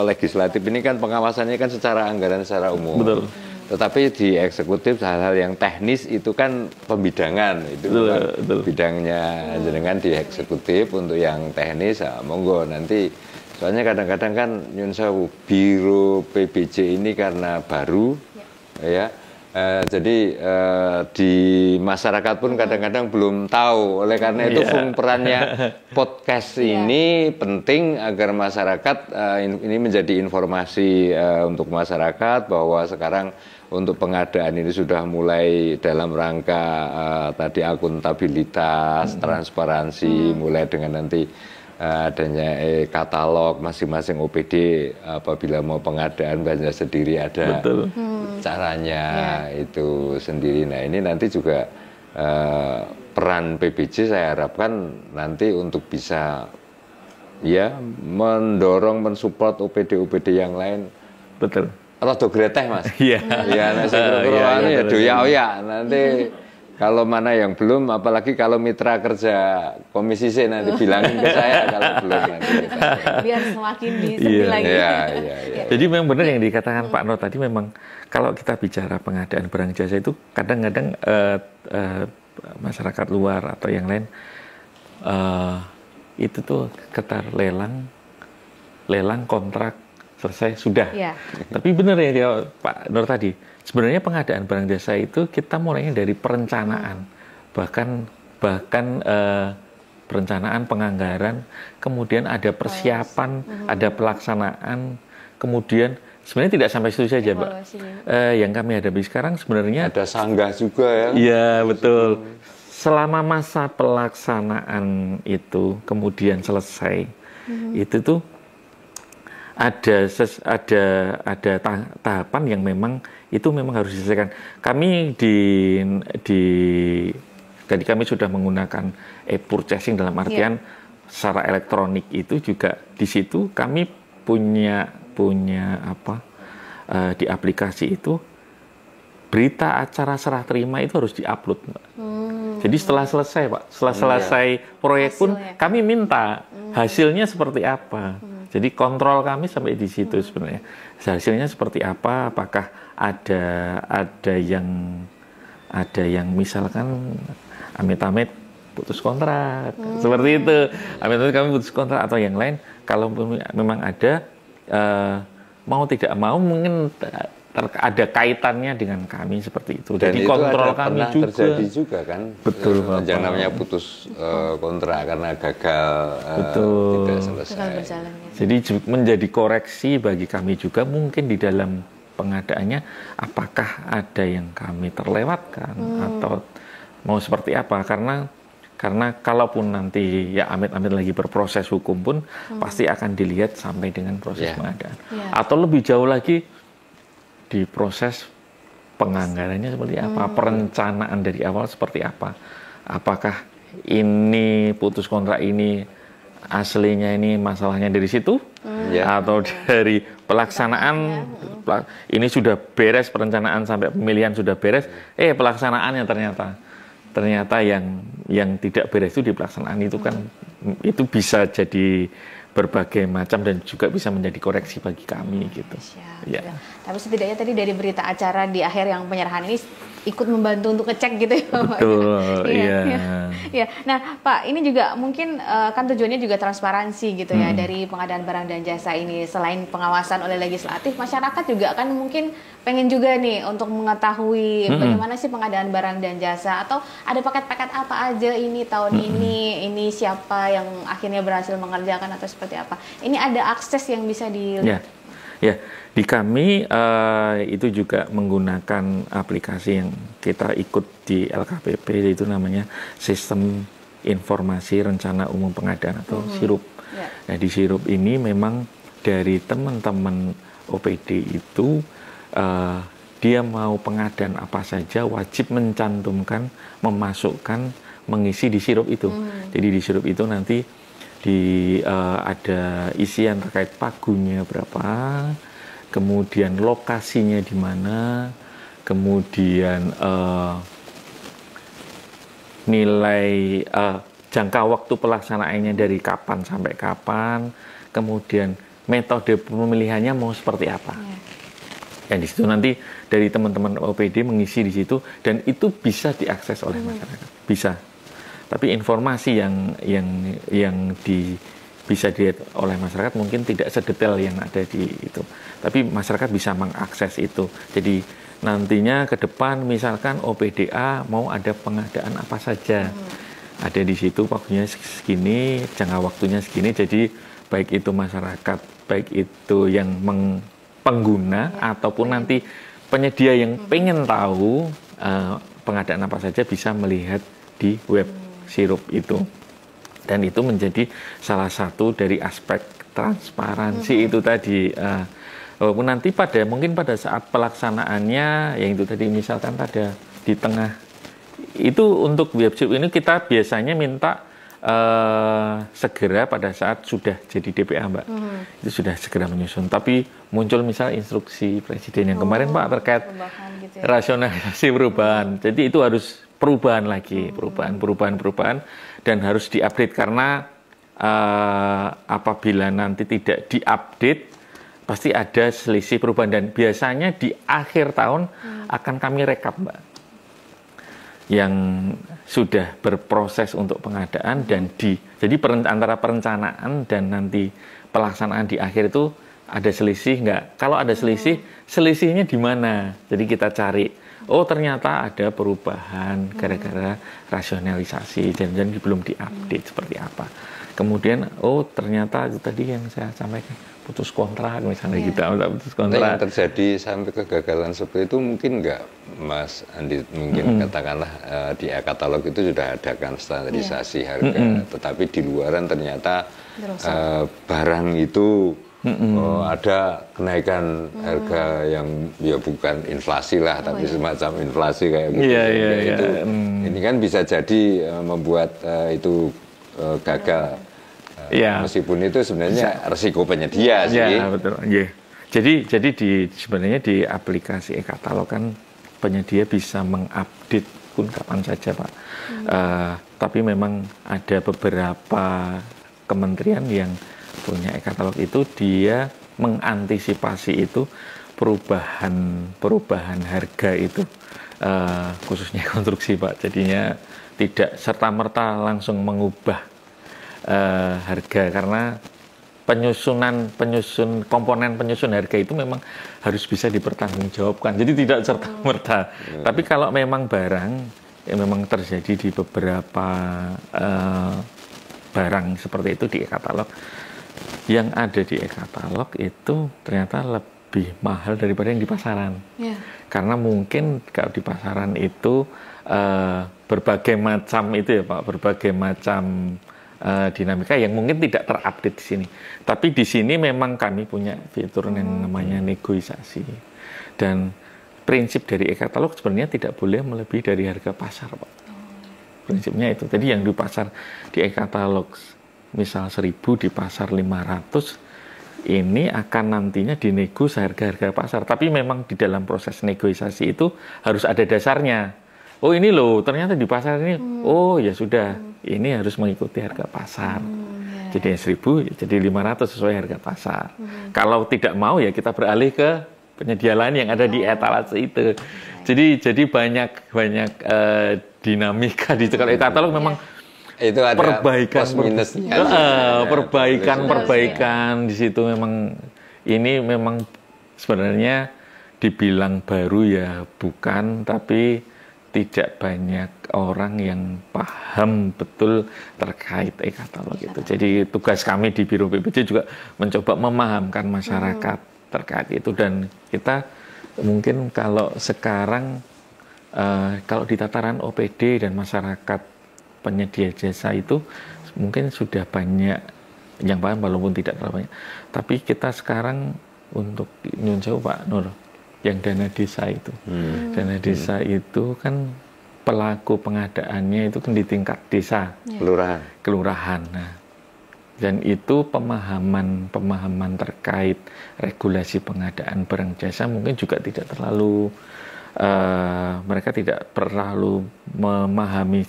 legislatif ini kan pengawasannya kan secara anggaran secara umum. Betul. Tetapi di eksekutif hal-hal yang teknis itu kan pembidangan, itu betul. Bidangnya jenengan di eksekutif. Untuk yang teknis monggo nanti, soalnya kadang-kadang kan nyun sewu biro PBJ ini karena baru ya. Jadi di masyarakat pun kadang-kadang belum tahu. Oleh karena itu perannya podcast ini penting agar masyarakat ini menjadi informasi untuk masyarakat bahwa sekarang untuk pengadaan ini sudah mulai dalam rangka tadi akuntabilitas, transparansi, mulai dengan nanti adanya katalog masing-masing OPD apabila mau pengadaan belanja sendiri ada caranya itu sendiri. Nah ini nanti juga peran PBJ saya harapkan nanti untuk bisa mendorong, mensupport OPD-OPD yang lain. Betul. Rada greteh Mas. Iya. Iya, nek sing kira-kira ya doya-oya nanti. Kalau mana yang belum, apalagi kalau mitra kerja Komisi C nanti bilangin ke saya kalau belum nanti kita. Biar semakin disepi lagi. Iya. Jadi memang benar yang dikatakan Pak Nur tadi, memang kalau kita bicara pengadaan barang jasa itu kadang-kadang masyarakat luar atau yang lain itu tuh ketar lelang kontrak selesai sudah. Yeah. Tapi benar ya dia Pak Nur tadi. Sebenarnya pengadaan barang jasa itu kita mulainya dari perencanaan, bahkan perencanaan, penganggaran, kemudian ada persiapan, ada pelaksanaan, kemudian sebenarnya tidak sampai situ saja, Mbak. Yang kami hadapi sekarang sebenarnya ada sanggah juga ya. Iya betul. Selama masa pelaksanaan itu kemudian selesai, itu tuh ada tahapan yang memang harus diselesaikan. Kami jadi kami sudah menggunakan e-purchasing dalam artian secara elektronik itu juga di situ kami punya di aplikasi itu berita acara serah terima itu harus diupload, Mbak. Jadi setelah selesai, Pak, selesai proyek pun kami minta hasilnya seperti apa. Jadi kontrol kami sampai di situ sebenarnya. Hasilnya seperti apa? Apakah ada yang misalkan amit-amit putus kontrak seperti itu. Amit-amit kami putus kontrak atau yang lain. Kalau memang ada mau tidak mau mungkin ada kaitannya dengan kami seperti itu. Dan jadi itu kontrol kami juga terjadi juga kan. Betul, Bapak. Yang namanya putus kontrak karena gagal tidak selesai. Jadi menjadi koreksi bagi kami juga mungkin di dalam pengadaannya, apakah ada yang kami terlewatkan atau mau seperti apa, karena kalaupun nanti ya amit-amit lagi berproses hukum pun pasti akan dilihat sampai dengan proses pengadaan. Atau lebih jauh lagi di proses penganggarannya seperti apa, perencanaan dari awal seperti apa, apakah ini putus kontrak ini aslinya ini masalahnya dari situ atau dari pelaksanaan ini sudah beres, perencanaan sampai pemilihan sudah beres, pelaksanaannya ternyata yang tidak beres itu di pelaksanaan itu kan itu bisa jadi berbagai macam dan juga bisa menjadi koreksi bagi kami gitu. Ya. Tapi setidaknya tadi dari berita acara di akhir yang penyerahan ini ikut membantu untuk ngecek gitu ya, Pak. Betul, iya. Ya. Nah, Pak, ini juga mungkin kan tujuannya juga transparansi gitu ya dari pengadaan barang dan jasa ini. Selain pengawasan oleh legislatif, masyarakat juga kan mungkin pengen juga nih untuk mengetahui bagaimana sih pengadaan barang dan jasa, atau ada paket-paket apa aja ini tahun ini siapa yang akhirnya berhasil mengerjakan atau seperti apa. Ini ada akses yang bisa dilihat. Ya, di kami itu juga menggunakan aplikasi yang kita ikut di LKPP, yaitu namanya Sistem Informasi Rencana Umum Pengadaan atau SIRUP. Nah, di SIRUP ini memang dari teman-teman OPD itu dia mau pengadaan apa saja wajib mencantumkan, memasukkan, mengisi di SIRUP itu. Jadi di SIRUP itu nanti ada isian terkait pagunya berapa, kemudian lokasinya di mana, kemudian nilai jangka waktu pelaksanaannya dari kapan sampai kapan, kemudian metode pemilihannya mau seperti apa. Dan di situ nanti dari teman-teman OPD mengisi di situ, dan itu bisa diakses oleh masyarakat, bisa. Tapi informasi yang bisa dilihat oleh masyarakat mungkin tidak sedetail yang ada di itu. Tapi masyarakat bisa mengakses itu. Jadi nantinya ke depan misalkan OPDA mau ada pengadaan apa saja, ada di situ waktunya segini, jangka waktunya segini. Jadi baik itu masyarakat, baik itu yang pengguna ataupun nanti penyedia yang pengen tahu pengadaan apa saja bisa melihat di web Sirup itu. Dan itu menjadi salah satu dari aspek transparansi itu tadi. Walaupun nanti mungkin pada saat pelaksanaannya, yang itu tadi misalkan ada di tengah, itu untuk web Sirup ini kita biasanya minta segera pada saat sudah jadi DPA, Mbak. Itu sudah segera menyusun. Tapi muncul misal instruksi Presiden yang kemarin, Pak, terkait gitu ya, rasionalisasi perubahan. Jadi itu harus perubahan lagi, perubahan, dan harus diupdate karena apabila nanti tidak diupdate pasti ada selisih perubahan, dan biasanya di akhir tahun akan kami rekap, Mbak, yang sudah berproses untuk pengadaan dan jadi antara perencanaan dan nanti pelaksanaan di akhir itu ada selisih nggak? Kalau ada selisihnya di mana? Jadi kita cari, oh ternyata ada perubahan gara-gara rasionalisasi dan belum diupdate seperti apa. Kemudian, oh ternyata itu tadi yang saya sampaikan, putus kontrak misalnya, kita putus kontrak. Nah, yang terjadi sampai kegagalan seperti itu mungkin nggak, Mas Andi, mungkin katakanlah di e-katalog itu sudah ada kan standarisasi harga, tetapi di luaran ternyata barang itu ada kenaikan harga yang ya bukan inflasi lah, tapi semacam inflasi kayak gitu. Itu, ini kan bisa jadi membuat itu gagal. Meskipun itu sebenarnya resiko penyedia sih. Betul. Jadi sebenarnya di aplikasi e-katalog kan penyedia bisa mengupdate pun kapan saja, Pak. Tapi memang ada beberapa kementerian yang punya e-katalog itu, dia mengantisipasi itu perubahan harga itu, khususnya konstruksi, Pak. Jadinya tidak serta-merta langsung mengubah harga, karena komponen penyusun harga itu memang harus bisa dipertanggungjawabkan. Jadi tidak serta-merta. Tapi kalau memang barang yang memang terjadi di beberapa barang seperti itu di e-katalog, yang ada di e-katalog itu ternyata lebih mahal daripada yang di pasaran. Karena mungkin kalau di pasaran itu berbagai macam itu ya, Pak, berbagai macam dinamika yang mungkin tidak terupdate di sini. Tapi di sini memang kami punya fitur yang namanya negosiasi. Dan prinsip dari e-katalog sebenarnya tidak boleh melebihi dari harga pasar, Pak. Prinsipnya itu. Jadi yang di pasar di e-katalog misal 1.000, di pasar 500, ini akan nantinya dinego seharga-harga pasar. Tapi memang di dalam proses negosiasi itu harus ada dasarnya. Oh ini loh, ternyata di pasar ini, oh ya sudah, ini harus mengikuti harga pasar. Jadi 1.000 jadi 500 sesuai harga pasar. Kalau tidak mau ya kita beralih ke penyedia lain yang ada di etalase itu. Jadi banyak dinamika di kalau e-katalog memang itu ada perbaikan plus minusnya. Perbaikan di situ memang ini memang sebenarnya dibilang baru ya bukan, tapi tidak banyak orang yang paham betul terkait e-katalog itu. Jadi tugas kami di Biro PPJ juga mencoba memahamkan masyarakat terkait itu, dan kita mungkin kalau sekarang kalau di tataran OPD dan masyarakat penyedia jasa itu mungkin sudah banyak yang paham walaupun tidak terlalu banyak. Tapi kita sekarang untuk nyun sewu, Pak Nur, yang dana desa itu. Dana desa itu kan pelaku pengadaannya itu kan di tingkat desa, kelurahan. Nah, dan itu pemahaman terkait regulasi pengadaan barang jasa mungkin juga tidak terlalu mereka tidak terlalu memahami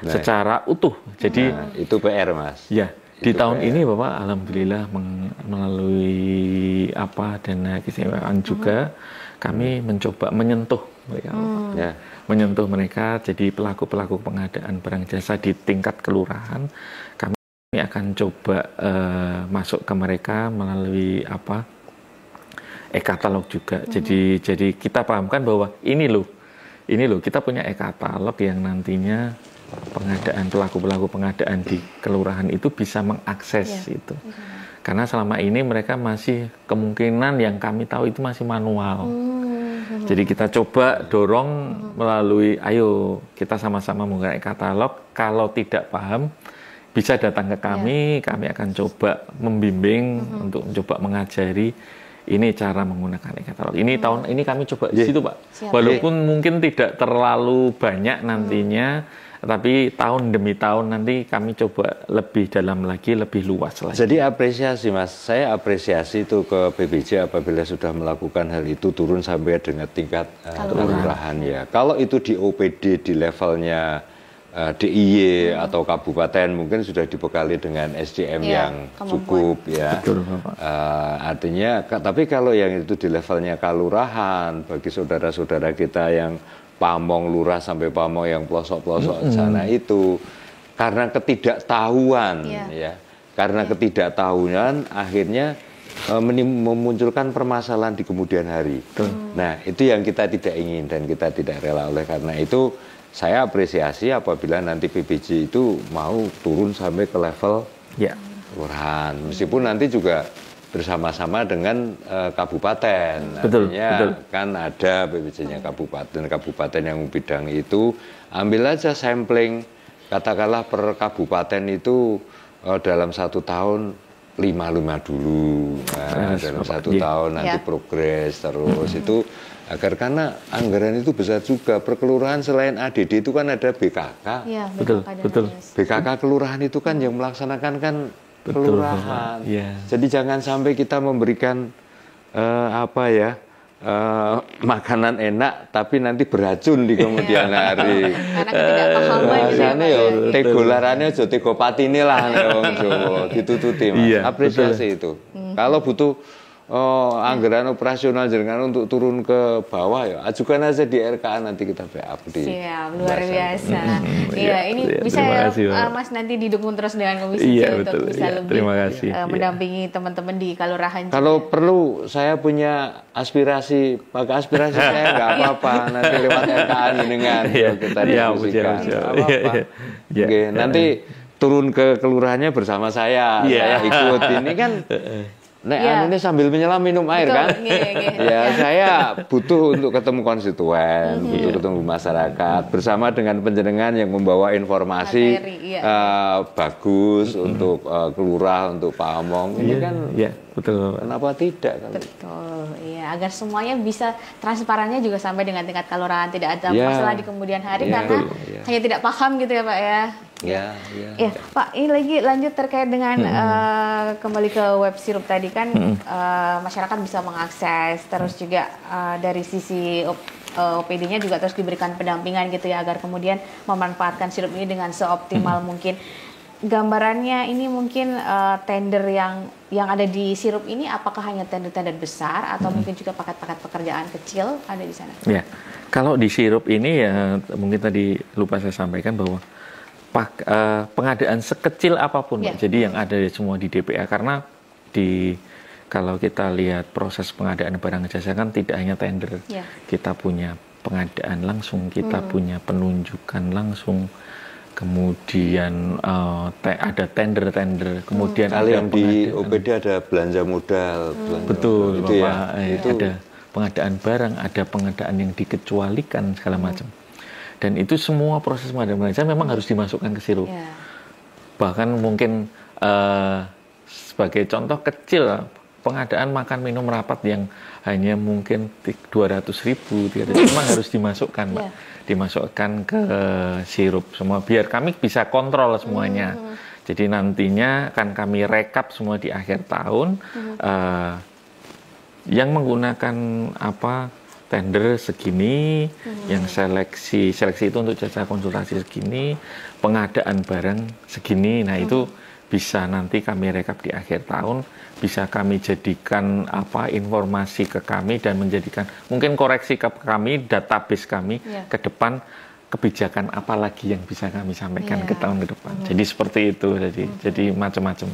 secara utuh. Jadi itu PR, Mas. Ya, di tahun ini Bapak alhamdulillah melalui dana keistimewaan juga kami mencoba menyentuh mereka. Menyentuh mereka jadi pelaku-pelaku pengadaan barang jasa di tingkat kelurahan. Kami akan coba masuk ke mereka melalui e-katalog juga. Jadi kita pahamkan bahwa ini loh kita punya e-katalog yang nantinya pelaku-pelaku pengadaan di kelurahan itu bisa mengakses itu. Karena selama ini mereka masih kemungkinan yang kami tahu itu masih manual. Jadi kita coba dorong melalui, ayo kita sama-sama menggunakan e-katalog. Kalau tidak paham bisa datang ke kami akan coba membimbing untuk mencoba mengajari ini cara menggunakan e-katalog. Ini tahun ini kami coba di situ, Pak. Walaupun mungkin tidak terlalu banyak nantinya, tapi tahun demi tahun nanti kami coba lebih dalam lagi, lebih luas lagi. Jadi apresiasi, Mas. Saya apresiasi itu ke BPJ apabila sudah melakukan hal itu turun sampai dengan tingkat kelurahan ya. Kalau itu di OPD di levelnya DIY atau kabupaten mungkin sudah dibekali dengan SDM yang cukup ya. Betul, artinya, tapi kalau yang itu di levelnya kelurahan, bagi saudara-saudara kita yang pamong lurah sampai pamong yang pelosok-pelosok sana itu karena ketidaktahuan karena ketidaktahuan akhirnya memunculkan permasalahan di kemudian hari. Nah, itu yang kita tidak ingin dan kita tidak rela. Oleh karena itu saya apresiasi apabila nanti PBJ itu mau turun sampai ke level kelurahan, meskipun nanti juga bersama-sama dengan kabupaten. Artinya kan ada PBJ-nya kabupaten yang bidang itu, ambil aja sampling, katakanlah per kabupaten itu dalam 1 tahun 5 dulu, dalam 1 tahun nanti progres terus itu agar karena anggaran itu besar juga. Per kelurahan selain ADD itu kan ada BKK. Betul. BKK kelurahan itu kan yang melaksanakan kan kelurahan. Jadi jangan sampai kita memberikan makanan enak tapi nanti beracun di kemudian hari. Karena ketidakpahaman tegolarannya aja tego patine lah wong Jawa ditututi, Mas. Apresiasi itu. Kalau butuh anggaran operasional jenengan untuk turun ke bawah ya ajukan aja di RKA, nanti kita backup di. Siap, luar biasa. Ini bisa Mas nanti didukung terus dengan Komisi C untuk bisa lebih mendampingi teman-teman di kelurahan. Kalau perlu saya punya aspirasi, pakai aspirasi saya nggak apa-apa, nanti lewat RKA jenengan kita diskusikan. Nanti turun ke kelurahannya bersama saya ikut ini kan. Ini sambil menyelam minum air. Betul, kan? Saya butuh untuk ketemu konstituen, butuh ketemu masyarakat bersama dengan panjenengan yang membawa informasi bagus untuk kelurah, untuk Pak Among. Ini kan betul. Kenapa tidak? Betul. Agar semuanya bisa transparannya juga sampai dengan tingkat kelurahan, tidak ada masalah di kemudian hari karena hanya tidak paham gitu ya, Pak ya. Pak, ini lagi lanjut terkait dengan kembali ke web sirup tadi kan masyarakat bisa mengakses, terus juga dari sisi OPD-nya juga terus diberikan pendampingan gitu ya agar kemudian memanfaatkan sirup ini dengan seoptimal mungkin. Gambarannya ini mungkin tender yang ada di sirup ini apakah hanya tender-tender besar atau mungkin juga paket-paket pekerjaan kecil ada di sana? Ya, kalau di sirup ini ya mungkin tadi lupa saya sampaikan bahwa pengadaan sekecil apapun, jadi yang ada semua di DPA karena kalau kita lihat proses pengadaan barang jasa kan tidak hanya tender, kita punya pengadaan langsung, kita punya penunjukan langsung, kemudian ada tender, kemudian ada yang di OPD ada belanja modal, betul, itu ada pengadaan barang, ada pengadaan yang dikecualikan segala macam. Dan itu semua proses pengadaan barang jasa memang harus dimasukkan ke sirup. Bahkan mungkin sebagai contoh kecil, pengadaan makan minum rapat yang hanya mungkin 200.000, memang harus dimasukkan, Pak. Dimasukkan ke sirup semua, biar kami bisa kontrol semuanya. Jadi nantinya akan kami rekap semua di akhir tahun. Yang menggunakan tender segini, yang seleksi itu untuk jasa konsultasi segini, pengadaan barang segini. Nah, itu bisa nanti kami rekap di akhir tahun, bisa kami jadikan informasi ke kami dan menjadikan mungkin koreksi ke kami, database kami ke depan, kebijakan apa lagi yang bisa kami sampaikan ke tahun ke depan. Jadi seperti itu, jadi macam-macam.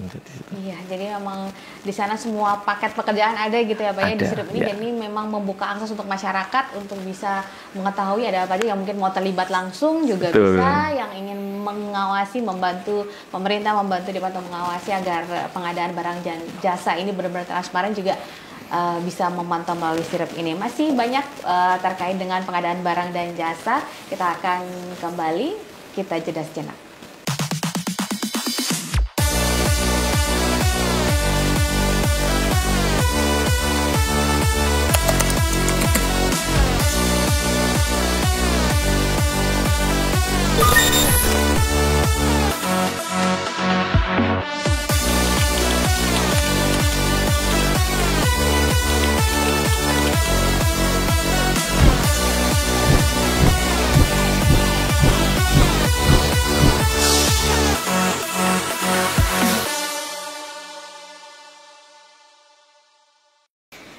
Iya, jadi memang di sana semua paket pekerjaan ada gitu ya Pak ya di Sirip ini, dan ini memang membuka akses untuk masyarakat untuk bisa mengetahui ada apa aja yang mungkin mau terlibat langsung juga bisa, yang ingin mengawasi, membantu pemerintah, membantu Departemen mengawasi agar pengadaan barang dan jasa ini benar-benar transparan juga bisa memantau melalui Sirip ini. Masih banyak terkait dengan pengadaan barang dan jasa. Kita akan kembali, kita jeda sejenak.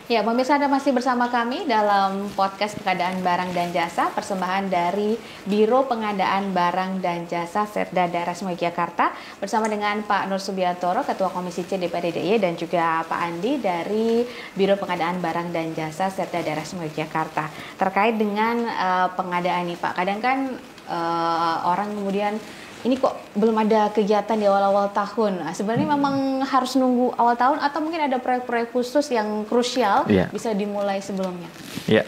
Ya, pemirsa, Anda masih bersama kami dalam podcast pengadaan barang dan jasa, persembahan dari Biro Pengadaan Barang dan Jasa Setda Daerah Istimewa Yogyakarta, bersama dengan Pak Nur Subiantoro, Ketua Komisi C DPRD DIY, dan juga Pak Andi dari Biro Pengadaan Barang dan Jasa Setda Daerah Istimewa Yogyakarta. Terkait dengan pengadaan ini, Pak, kadang kan orang kemudian ini kok belum ada kegiatan di awal-awal tahun. Nah, sebenarnya memang harus nunggu awal tahun atau mungkin ada proyek-proyek khusus yang krusial bisa dimulai sebelumnya? Ya,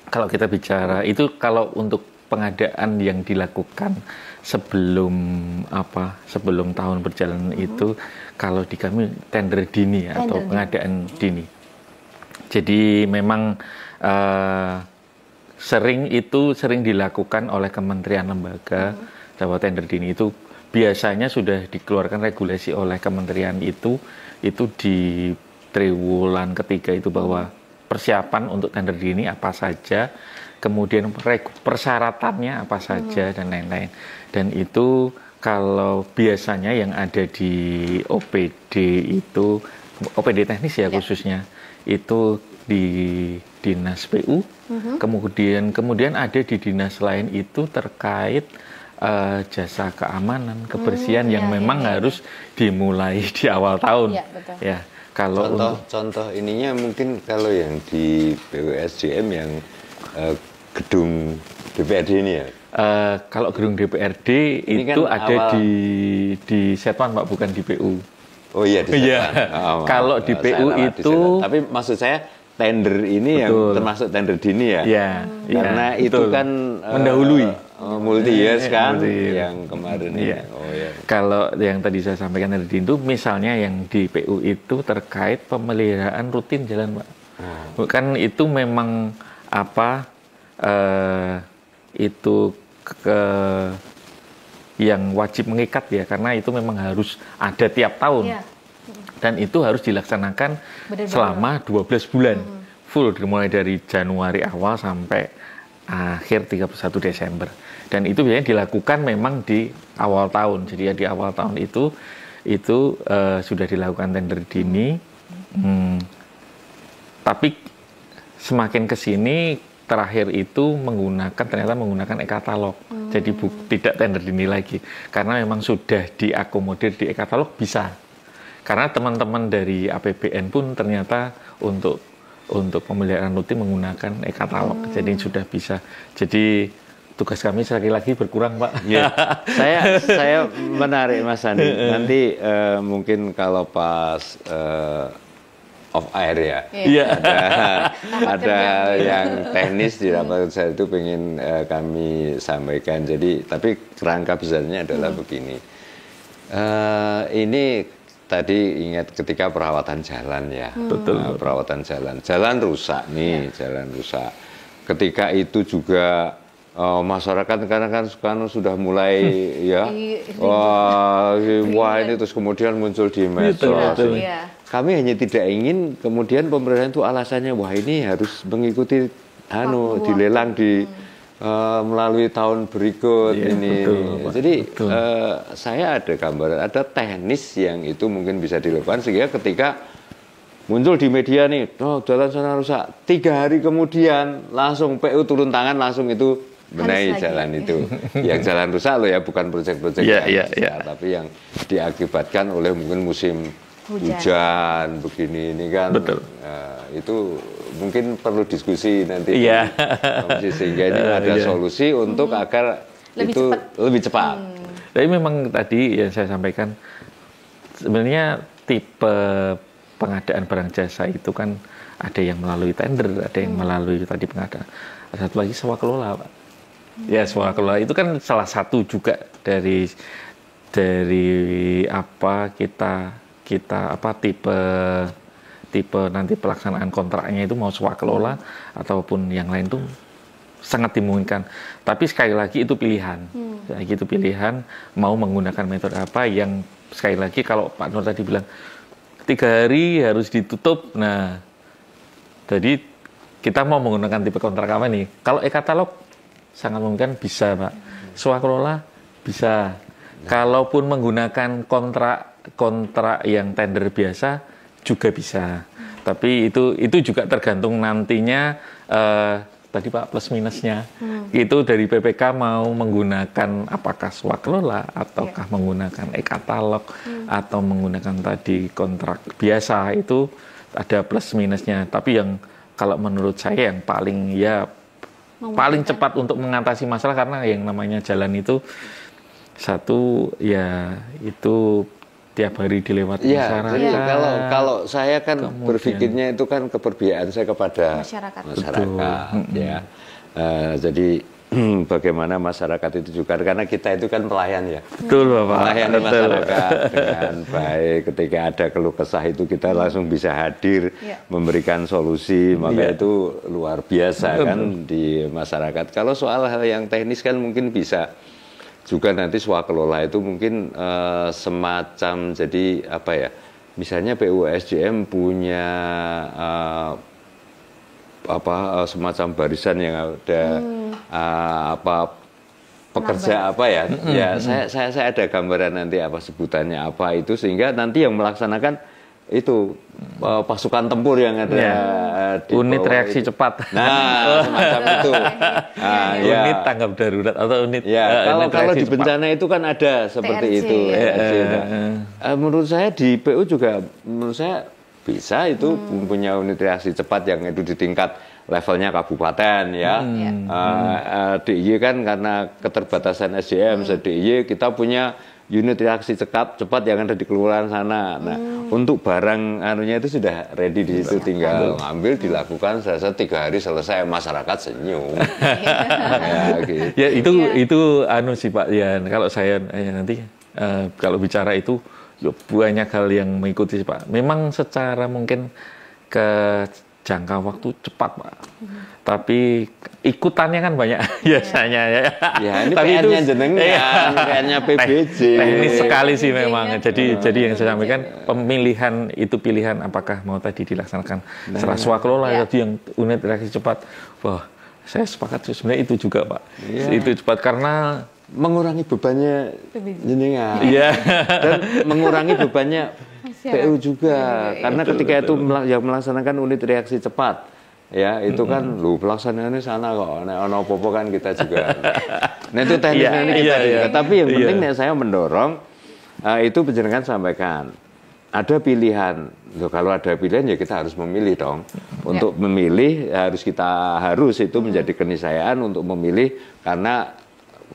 kalau kita bicara itu, kalau untuk pengadaan yang dilakukan sebelum tahun berjalan itu, kalau di kami tender dini atau pengadaan dini. Jadi memang sering dilakukan oleh kementerian lembaga bahwa tender dini itu biasanya sudah dikeluarkan regulasi oleh kementerian itu di triwulan ketiga itu, bahwa persiapan untuk tender dini apa saja, kemudian persyaratannya apa saja dan lain-lain. Dan itu kalau biasanya yang ada di OPD teknis ya khususnya, itu di Dinas PU, kemudian ada di dinas lain itu terkait jasa keamanan, kebersihan yang memang harus dimulai di awal tahun. Ya, kalau contoh ininya mungkin kalau yang di BUSDM yang gedung DPRD ini ya. Kalau gedung DPRD ini itu kan ada di Setuan, Pak, bukan di PU. Oh iya, di Setuan. Kalau di PU itu, tapi maksud saya tender ini yang termasuk tender dini ya, karena itu kan mendahului multi years kan yang kemarin ini. Kalau yang tadi saya sampaikan tender dini itu misalnya yang di PU itu terkait pemeliharaan rutin jalan, Pak. Kan itu memang itu yang wajib mengikat ya, karena itu memang harus ada tiap tahun. Dan itu harus dilaksanakan selama 12 bulan full, dimulai dari Januari awal sampai akhir 31 Desember. Dan itu biasanya dilakukan memang di awal tahun. Jadi ya di awal tahun itu sudah dilakukan tender dini. Tapi semakin ke sini terakhir itu ternyata menggunakan e-katalog. Jadi tidak tender dini lagi, karena memang sudah diakomodir di e-katalog bisa. Karena teman-teman dari APBN pun ternyata untuk pemeliharaan rutin menggunakan e-katalog. Jadi sudah bisa. Jadi tugas kami sekali lagi berkurang, Pak. Ya. saya menarik, Mas Andi. Nanti mungkin kalau pas off air ya, ada yang teknis di rapat saya itu pengen kami sampaikan. Jadi tapi kerangka besarnya adalah begini. Ini tadi ingat ketika perawatan jalan ya, perawatan jalan rusak nih, jalan rusak. Ketika itu juga masyarakat karena kan sudah mulai wah ini terus kemudian muncul di medsos. kami hanya tidak ingin kemudian pemerintah itu alasannya wah ini harus mengikuti dilelang di melalui tahun berikut ini. Betul, jadi saya ada gambaran, ada teknis yang itu mungkin bisa dilakukan sehingga ketika muncul di media nih, jalan sana rusak, 3 hari kemudian langsung PU turun tangan, langsung itu benahi jalan itu. Yang jalan rusak loh ya, bukan proyek-proyek tapi yang diakibatkan oleh mungkin musim hujan begini ini kan. Betul. Itu mungkin perlu diskusi nanti sehingga ini ada solusi untuk agar lebih cepat. Tapi memang tadi yang saya sampaikan sebenarnya tipe pengadaan barang jasa itu kan ada yang melalui tender, ada yang melalui tadi pengadaan. Ada satu lagi sewa kelola, Pak. Ya, sewa kelola itu kan salah satu juga dari apa tipe nanti pelaksanaan kontraknya itu mau sewa kelola ataupun yang lain tuh sangat dimungkinkan. Tapi sekali lagi itu pilihan. Itu pilihan mau menggunakan metode apa yang sekali lagi kalau Pak Nur tadi bilang 3 hari harus ditutup. Nah, jadi kita mau menggunakan tipe kontrak apa nih? Kalau e-katalog sangat mungkin bisa, Pak. Sewa kelola bisa. Kalaupun menggunakan kontrak yang tender biasa juga bisa. Tapi itu juga tergantung nantinya tadi Pak plus minusnya. Itu dari PPK mau menggunakan apakah sewa kelola ataukah menggunakan e-katalog atau menggunakan tadi kontrak biasa, itu ada plus minusnya. Tapi yang kalau menurut saya yang paling cepat untuk mengatasi masalah, karena yang namanya jalan itu satu ya itu tiap hari dilewati masyarakat. Jadi kalau saya kan berpikirnya itu kan keperbiaan saya kepada masyarakat ya. Jadi bagaimana masyarakat itu juga, karena kita itu kan pelayan ya. Betul, Bapak. Melayani masyarakat dengan baik. Ketika ada keluh kesah itu kita langsung bisa hadir memberikan solusi, maka itu luar biasa kan di masyarakat. Kalau soal hal yang teknis kan mungkin bisa juga nanti swaklola itu mungkin semacam jadi apa ya, misalnya PUSDM punya semacam barisan yang ada pekerja apa ya, saya ada gambaran nanti apa sebutannya apa itu, sehingga nanti yang melaksanakan itu pasukan tempur yang ada di unit reaksi itu. Cepat. Nah, semacam itu. Unit tanggap darurat atau unit. Kalau di bencana itu kan ada seperti TRC, itu. Menurut saya di PU juga menurut saya bisa itu punya unit reaksi cepat yang itu di tingkat levelnya kabupaten ya. DIY kan karena keterbatasan SDM, DIY kita punya unit reaksi cepat yang ada di kelurahan sana. Nah, untuk barang anunya itu sudah ready di situ, tinggal ngambil, dilakukan, selesai 3 hari selesai, masyarakat senyum. Gitu. Ya itu anu sih Pak ya, kalau saya nanti kalau bicara itu banyak hal yang mengikuti sih Pak. Memang secara mungkin ke jangka waktu cepat Pak. Tapi ikutannya kan banyak biasanya ya. Ya ini PR-nya jenengan, PR-nya PBJ. Teknis sekali sih memang. Jadi yang saya sampaikan pemilihan itu pilihan apakah mau tadi dilaksanakan secara swaklola tadi yang unit reaksi cepat. Wah, saya sepakat sebenarnya itu juga Pak. Itu cepat karena mengurangi bebannya jenengan. Dan mengurangi bebannya PU juga. Karena ketika itu yang melaksanakan unit reaksi cepat, ya itu kan pelaksanaannya sana kok. Nek ono apa-apa kan kita juga. Nah itu teknisnya kita juga. Tapi yang penting saya mendorong itu penjenengan sampaikan. Ada pilihan. Loh, kalau ada pilihan ya kita harus memilih dong. Untuk memilih harus itu menjadi keniscayaan untuk memilih, karena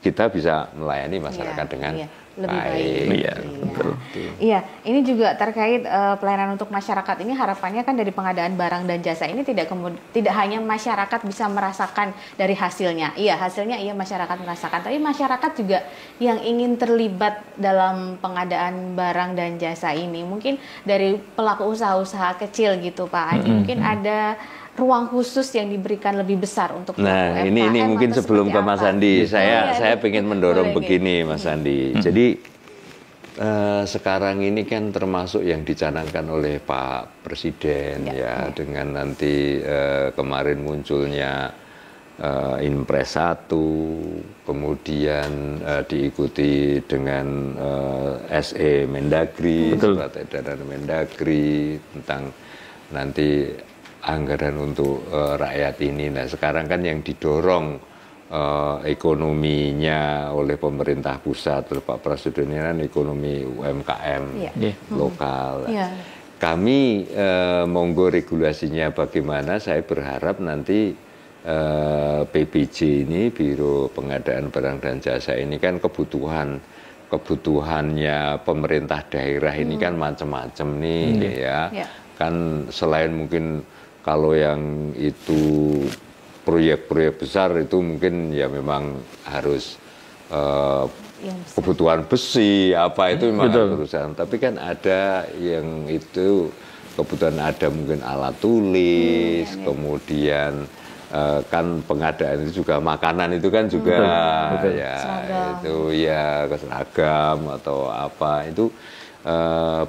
kita bisa melayani masyarakat dengan lebih baik. Betul. Iya, ini juga terkait pelayanan untuk masyarakat ini, harapannya kan dari pengadaan barang dan jasa ini tidak hanya masyarakat bisa merasakan dari hasilnya. Iya, hasilnya masyarakat merasakan, tapi masyarakat juga yang ingin terlibat dalam pengadaan barang dan jasa ini. Mungkin dari pelaku usaha-usaha kecil gitu Pak Adi, mungkin ada ruang khusus yang diberikan lebih besar untuk UMKM. Ini mungkin sebelum ke Mas Andi, saya ingin mendorong begini Mas Andi. Jadi sekarang ini kan termasuk yang dicanangkan oleh Pak Presiden ya dengan nanti kemarin munculnya Inpres 1, kemudian diikuti dengan SE Mendagri, surat edaran Mendagri tentang nanti anggaran untuk rakyat ini. Nah sekarang kan yang didorong ekonominya oleh pemerintah pusat, Pak Presiden ini kan ekonomi UMKM lokal. Kami monggo regulasinya bagaimana, saya berharap nanti PBJ ini, Biro Pengadaan Barang dan Jasa ini kan kebutuhannya pemerintah daerah ini kan macam-macam nih kan selain mungkin kalau yang itu proyek-proyek besar itu mungkin ya memang harus kebutuhan besi apa itu memang harus perusahaan. Tapi kan ada yang itu kebutuhan, ada mungkin alat tulis, kemudian kan pengadaan itu juga makanan itu kan juga ya seragam. Itu ya seragam atau apa itu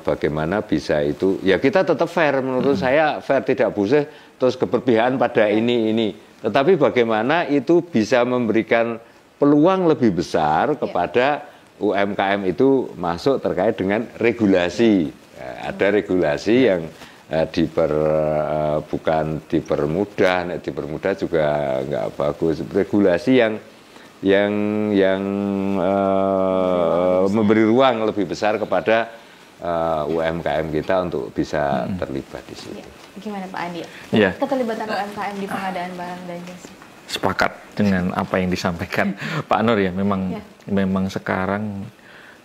bagaimana bisa itu ya kita tetap fair, menurut saya fair, tidak boleh terus keberpihakan pada ini. Tetapi bagaimana itu bisa memberikan peluang lebih besar kepada UMKM itu masuk terkait dengan regulasi. Ada regulasi yang bukan dipermudah, dipermudah juga nggak bagus. Regulasi yang memberi ruang lebih besar kepada UMKM kita untuk bisa terlibat di situ. Gimana Pak Andi? Keterlibatan UMKM di pengadaan barang dan jasa. Sepakat dengan apa yang disampaikan Pak Nur ya, memang sekarang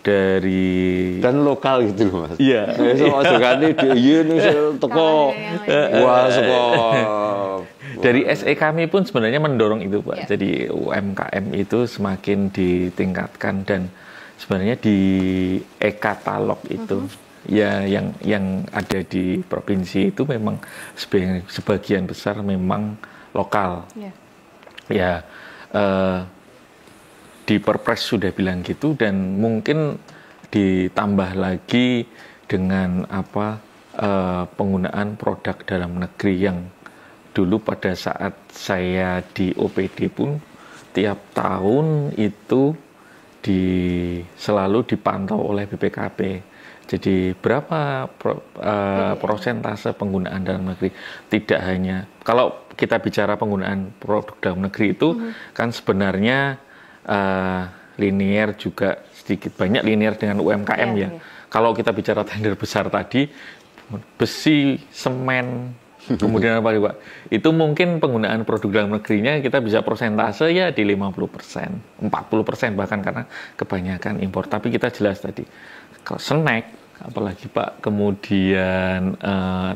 dari dan lokal gitu loh Mas. Iya. Dari SE kami pun sebenarnya mendorong itu Pak. Jadi UMKM itu semakin ditingkatkan dan sebenarnya di e-katalog itu ya yang ada di provinsi itu memang sebagian besar memang lokal. Di Perpres sudah bilang gitu, dan mungkin ditambah lagi dengan penggunaan produk dalam negeri yang dulu pada saat saya di OPD pun tiap tahun itu selalu dipantau oleh BPKP. Jadi berapa prosentase penggunaan dalam negeri? Tidak hanya kalau kita bicara penggunaan produk dalam negeri itu kan sebenarnya linear juga sedikit banyak linear dengan UMKM Kalau kita bicara tender besar tadi, besi, semen, kemudian apa Pak? Itu mungkin penggunaan produk dalam negerinya kita bisa persentase ya di 50%, 40% bahkan karena kebanyakan impor. Tapi kita jelas tadi kalau snack, apalagi Pak, kemudian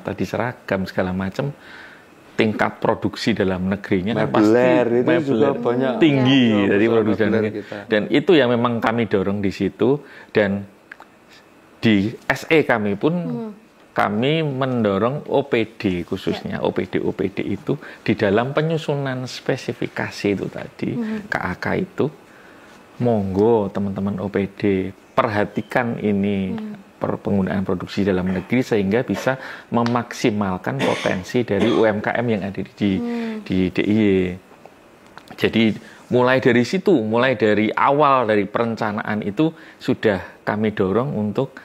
tadi seragam segala macam, tingkat produksi dalam negerinya kan pasti juga banyak tinggi dari produksi dalam negeri. Dan itu yang memang kami dorong di situ, dan di SE kami pun kami mendorong OPD khususnya OPD itu di dalam penyusunan spesifikasi itu tadi KAK itu, monggo teman-teman OPD perhatikan ini penggunaan produksi dalam negeri sehingga bisa memaksimalkan potensi dari UMKM yang ada di DIY. Jadi mulai dari situ, mulai dari awal dari perencanaan itu sudah kami dorong untuk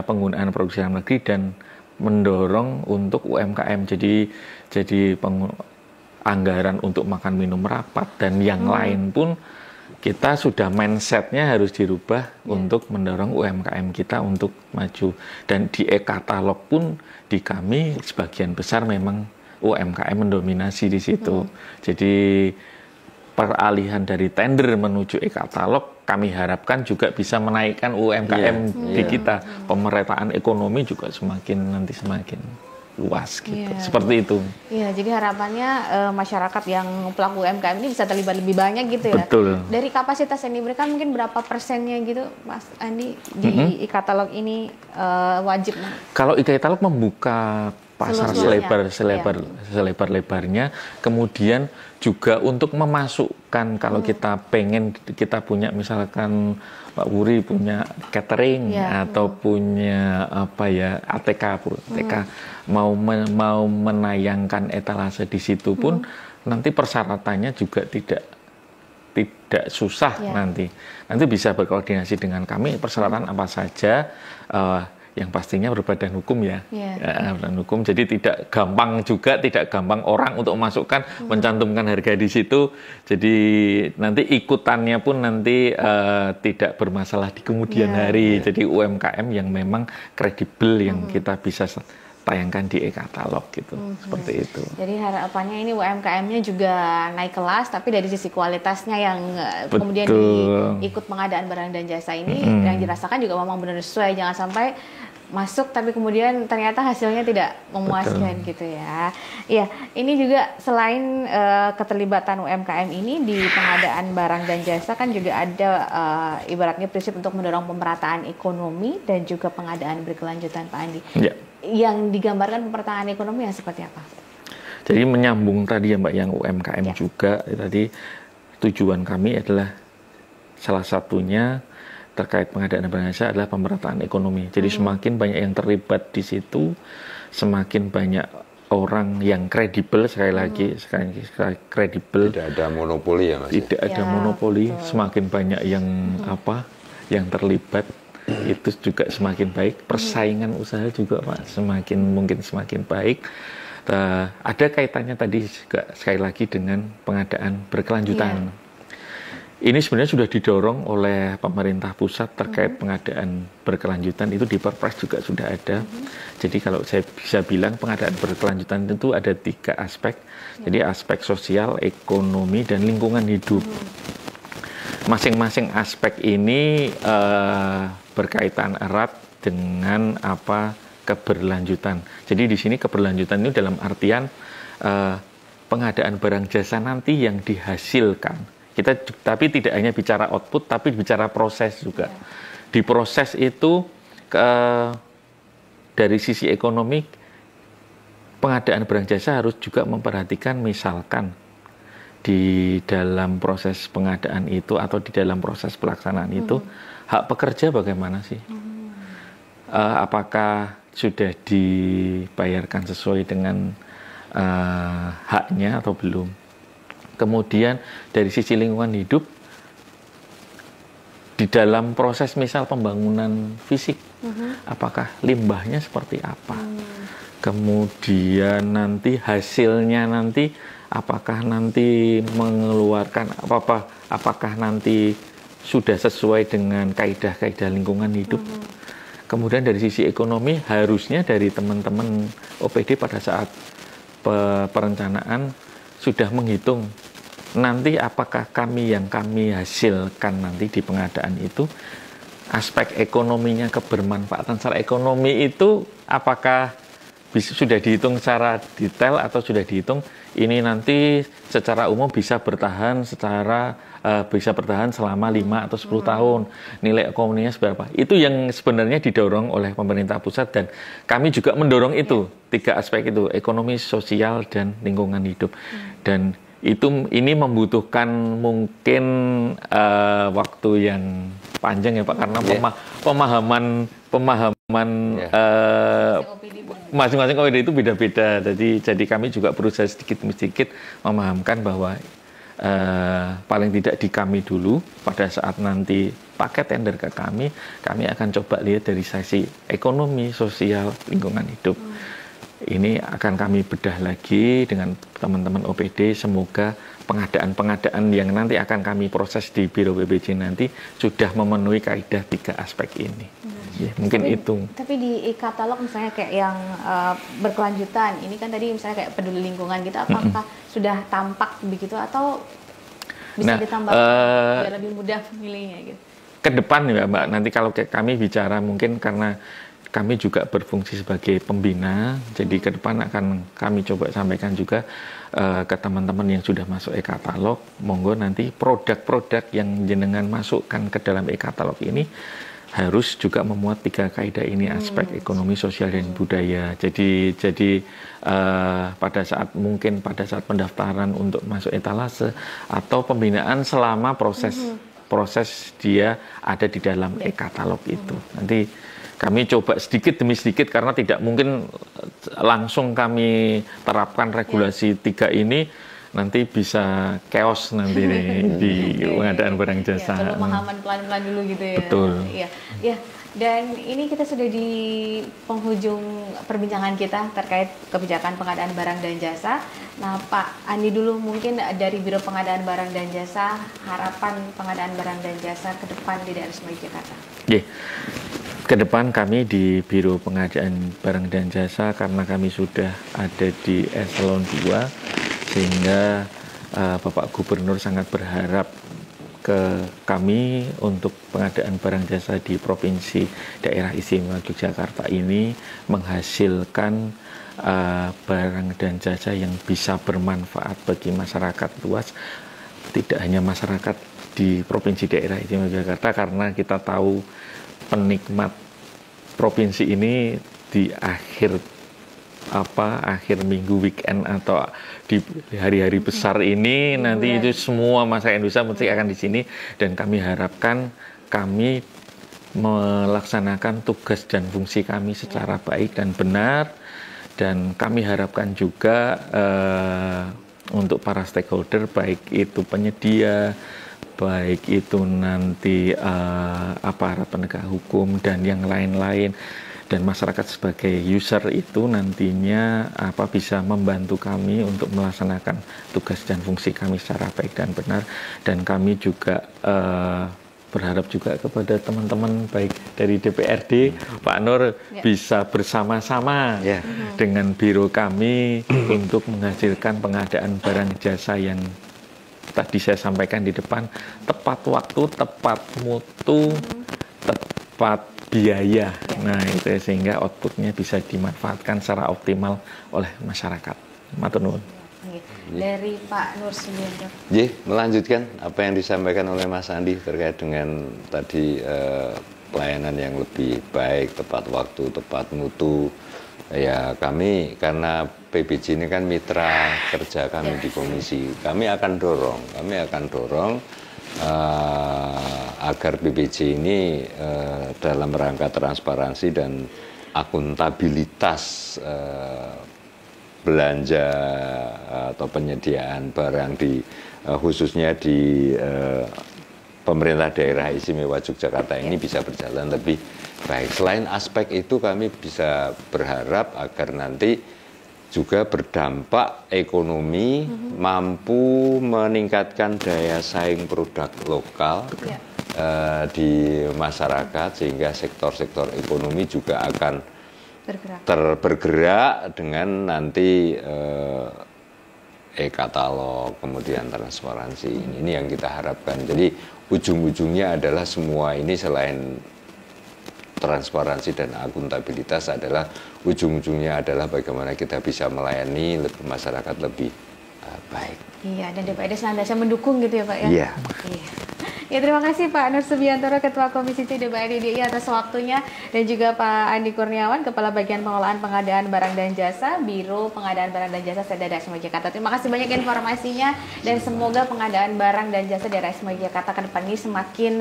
penggunaan produksi dalam negeri dan mendorong untuk UMKM. Jadi anggaran untuk makan minum merapat dan yang lain pun kita sudah mindsetnya harus dirubah untuk mendorong UMKM kita untuk maju. Dan di e-katalog pun di kami sebagian besar memang UMKM mendominasi di situ. Jadi peralihan dari tender menuju e-katalog kami harapkan juga bisa menaikkan UMKM di kita. Pemerataan ekonomi juga semakin luas gitu. Seperti itu. Iya, jadi harapannya masyarakat yang pelaku UMKM ini bisa terlibat lebih banyak gitu ya. Betul. Dari kapasitas yang diberikan mungkin berapa persennya gitu Mas Andi di e-katalog ini wajib? Kalau e-katalog membuka pasar selebar-lebarnya. Kemudian juga untuk memasukkan kalau kita pengen, kita punya misalkan Pak Wuri punya catering atau punya ATK mau menayangkan etalase di situ pun nanti persyaratannya juga tidak susah nanti bisa berkoordinasi dengan kami persyaratan apa saja. Yang pastinya berbadan hukum berbadan hukum, jadi tidak gampang orang untuk memasukkan mencantumkan harga di situ, jadi nanti ikutannya pun nanti tidak bermasalah di kemudian hari. Jadi UMKM yang memang kredibel yang kita bisa tayangkan di e-katalog gitu, seperti itu. Jadi harapannya ini UMKM-nya juga naik kelas, tapi dari sisi kualitasnya yang kemudian ikut pengadaan barang dan jasa ini yang dirasakan juga memang benar sesuai, jangan sampai masuk tapi kemudian ternyata hasilnya tidak memuaskan gitu ya. Iya, ini juga selain keterlibatan UMKM ini di pengadaan barang dan jasa kan juga ada ibaratnya prinsip untuk mendorong pemerataan ekonomi dan juga pengadaan berkelanjutan, Pak Andi. Yang digambarkan pemerataan ekonomi yang seperti apa? Jadi menyambung tadi ya Mbak yang UMKM juga tadi, tujuan kami adalah salah satunya terkait pengadaan barang jasa adalah pemerataan ekonomi. Jadi semakin banyak yang terlibat di situ, semakin banyak orang yang kredibel, sekali lagi kredibel. Tidak ada monopoli ya Mas? Tidak ada monopoli, semakin banyak yang yang terlibat, itu juga semakin baik. Persaingan usaha juga Pak semakin baik. Ada kaitannya tadi juga sekali lagi dengan pengadaan berkelanjutan. Ini sebenarnya sudah didorong oleh pemerintah pusat terkait pengadaan berkelanjutan, itu di Perpres juga sudah ada. Jadi kalau saya bisa bilang pengadaan berkelanjutan itu ada 3 aspek. Jadi aspek sosial, ekonomi, dan lingkungan hidup. Masing-masing aspek ini berkaitan erat dengan keberlanjutan. Jadi di sini keberlanjutan itu dalam artian pengadaan barang jasa nanti yang dihasilkan. Tapi tidak hanya bicara output, tapi bicara proses juga. Di proses itu dari sisi ekonomi, pengadaan barang jasa harus juga memperhatikan misalkan di dalam proses pengadaan itu atau di dalam proses pelaksanaan itu hak pekerja bagaimana sih? Apakah sudah dibayarkan sesuai dengan haknya atau belum? Kemudian dari sisi lingkungan hidup, di dalam proses misal pembangunan fisik, apakah limbahnya seperti apa? Kemudian nanti hasilnya nanti, apakah nanti mengeluarkan apakah nanti sudah sesuai dengan kaidah-kaidah lingkungan hidup? Kemudian dari sisi ekonomi, harusnya dari teman-teman OPD pada saat perencanaan sudah menghitung nanti apakah kami hasilkan nanti di pengadaan itu aspek ekonominya, kebermanfaatan secara ekonomi itu apakah sudah dihitung secara detail atau sudah dihitung ini nanti secara umum bisa bertahan selama 5 atau 10 tahun, nilai ekonominya seberapa. Itu yang sebenarnya didorong oleh pemerintah pusat dan kami juga mendorong itu, 3 aspek itu, ekonomi, sosial, dan lingkungan hidup. Dan ini membutuhkan mungkin waktu yang panjang ya Pak, karena pemahaman masing-masing OPD itu beda-beda. Jadi kami juga berusaha sedikit demi sedikit memahamkan bahwa paling tidak di kami dulu pada saat nanti paket tender ke kami akan coba lihat dari sisi ekonomi, sosial, lingkungan hidup. Ini akan kami bedah lagi dengan teman-teman OPD. Semoga pengadaan-pengadaan yang nanti akan kami proses di Biro PBJ nanti sudah memenuhi kaidah 3 aspek ini. Ya, mungkin itu. Tapi di e-katalog misalnya kayak yang berkelanjutan, ini kan tadi misalnya kayak peduli lingkungan gitu, apakah sudah tampak begitu atau bisa ditambah biar lebih mudah memilihnya gitu? Ke depan ya Mbak, nanti kalau kami bicara mungkin karena kami juga berfungsi sebagai pembina, jadi ke depan akan kami coba sampaikan juga ke teman-teman yang sudah masuk e-katalog, monggo nanti produk-produk yang jenengan masukkan ke dalam e-katalog ini harus juga memuat 3 kaidah ini, aspek ekonomi, sosial, dan budaya. Jadi pada saat pendaftaran untuk masuk etalase atau pembinaan selama proses dia ada di dalam e-katalog itu. Nanti kami coba sedikit demi sedikit, karena tidak mungkin langsung kami terapkan regulasi 3 ini, nanti bisa chaos nanti di pengadaan barang jasa. Pemahaman pelan-pelan dulu gitu ya. Betul. Iya. Dan ini kita sudah di penghujung perbincangan kita terkait kebijakan pengadaan barang dan jasa. Nah, Pak Andi dulu mungkin dari Biro Pengadaan Barang dan Jasa, harapan pengadaan barang dan jasa ke depan di daerah Semanggi Jakarta. Ke depan kami di Biro Pengadaan Barang dan Jasa, karena kami sudah ada di eselon 2, sehingga Bapak Gubernur sangat berharap ke kami untuk pengadaan barang jasa di Provinsi Daerah Istimewa Yogyakarta ini menghasilkan barang dan jasa yang bisa bermanfaat bagi masyarakat luas, tidak hanya masyarakat di Provinsi Daerah Istimewa Yogyakarta, karena kita tahu penikmat provinsi ini di akhir minggu, weekend, atau di hari-hari besar ini nanti itu semua masyarakat Indonesia mesti akan di sini, dan kami harapkan kami melaksanakan tugas dan fungsi kami secara baik dan benar, dan kami harapkan juga untuk para stakeholder, baik itu penyedia, baik itu nanti aparat penegak hukum dan yang lain-lain, dan masyarakat sebagai user itu nantinya bisa membantu kami untuk melaksanakan tugas dan fungsi kami secara baik dan benar. Dan kami juga berharap juga kepada teman-teman baik dari DPRD, Pak Nur bisa bersama-sama dengan biro kami untuk menghasilkan pengadaan barang jasa yang tadi saya sampaikan di depan, tepat waktu, tepat mutu, tepat biaya. Nah, itu sehingga outputnya bisa dimanfaatkan secara optimal oleh masyarakat. Matur nuwun. Dari Pak Nur Subianto. Melanjutkan apa yang disampaikan oleh Mas Andi terkait dengan tadi pelayanan yang lebih baik, tepat waktu, tepat mutu. Ya, kami karena PBJ ini kan mitra kerja kami di komisi, kami akan dorong agar PBJ ini dalam rangka transparansi dan akuntabilitas belanja atau penyediaan barang di khususnya di pemerintah daerah istimewa Yogyakarta ini bisa berjalan lebih baik. Selain aspek itu, kami bisa berharap agar nanti juga berdampak ekonomi, mampu meningkatkan daya saing produk lokal di masyarakat, sehingga sektor-sektor ekonomi juga akan bergerak dengan nanti e-katalog, kemudian transparansi. Ini yang kita harapkan. Jadi ujung-ujungnya adalah semua ini selain transparansi dan akuntabilitas adalah ujung-ujungnya adalah bagaimana kita bisa melayani masyarakat lebih baik. Iya, dan DPRD senantiasa mendukung gitu ya Pak ya? Iya. Ya, terima kasih Pak Nur Subianto, Ketua Komisi C DPRD DIY atas waktunya, dan juga Pak Andi Kurniawan, Kepala Bagian Pengelolaan Pengadaan Barang dan Jasa, Biro Pengadaan Barang dan Jasa Daerah Istimewa Yogyakarta. Terima kasih banyak informasinya, dan semoga pengadaan barang dan jasa Daerah Istimewa Yogyakarta ke depan ini semakin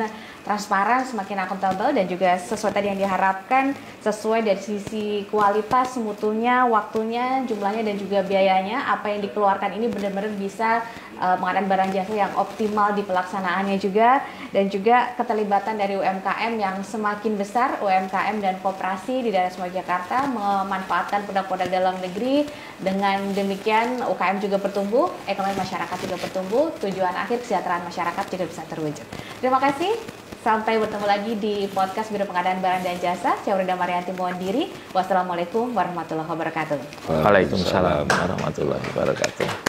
transparan, semakin akuntabel, dan juga sesuai tadi yang diharapkan, sesuai dari sisi kualitas, mutunya, waktunya, jumlahnya, dan juga biayanya. Apa yang dikeluarkan ini benar-benar bisa pengadaan barang jasa yang optimal di pelaksanaannya juga, dan juga keterlibatan dari UMKM yang semakin besar, UMKM dan koperasi di daerah Istimewa Yogyakarta memanfaatkan produk-produk dalam negeri. Dengan demikian UKM juga bertumbuh, ekonomi masyarakat juga bertumbuh, tujuan akhir kesejahteraan masyarakat juga bisa terwujud. Terima kasih. Sampai bertemu lagi di podcast Biro Pengadaan Barang dan Jasa. Saya Rida Marianti mohon diri. Wassalamualaikum warahmatullahi wabarakatuh. Waalaikumsalam warahmatullahi wabarakatuh.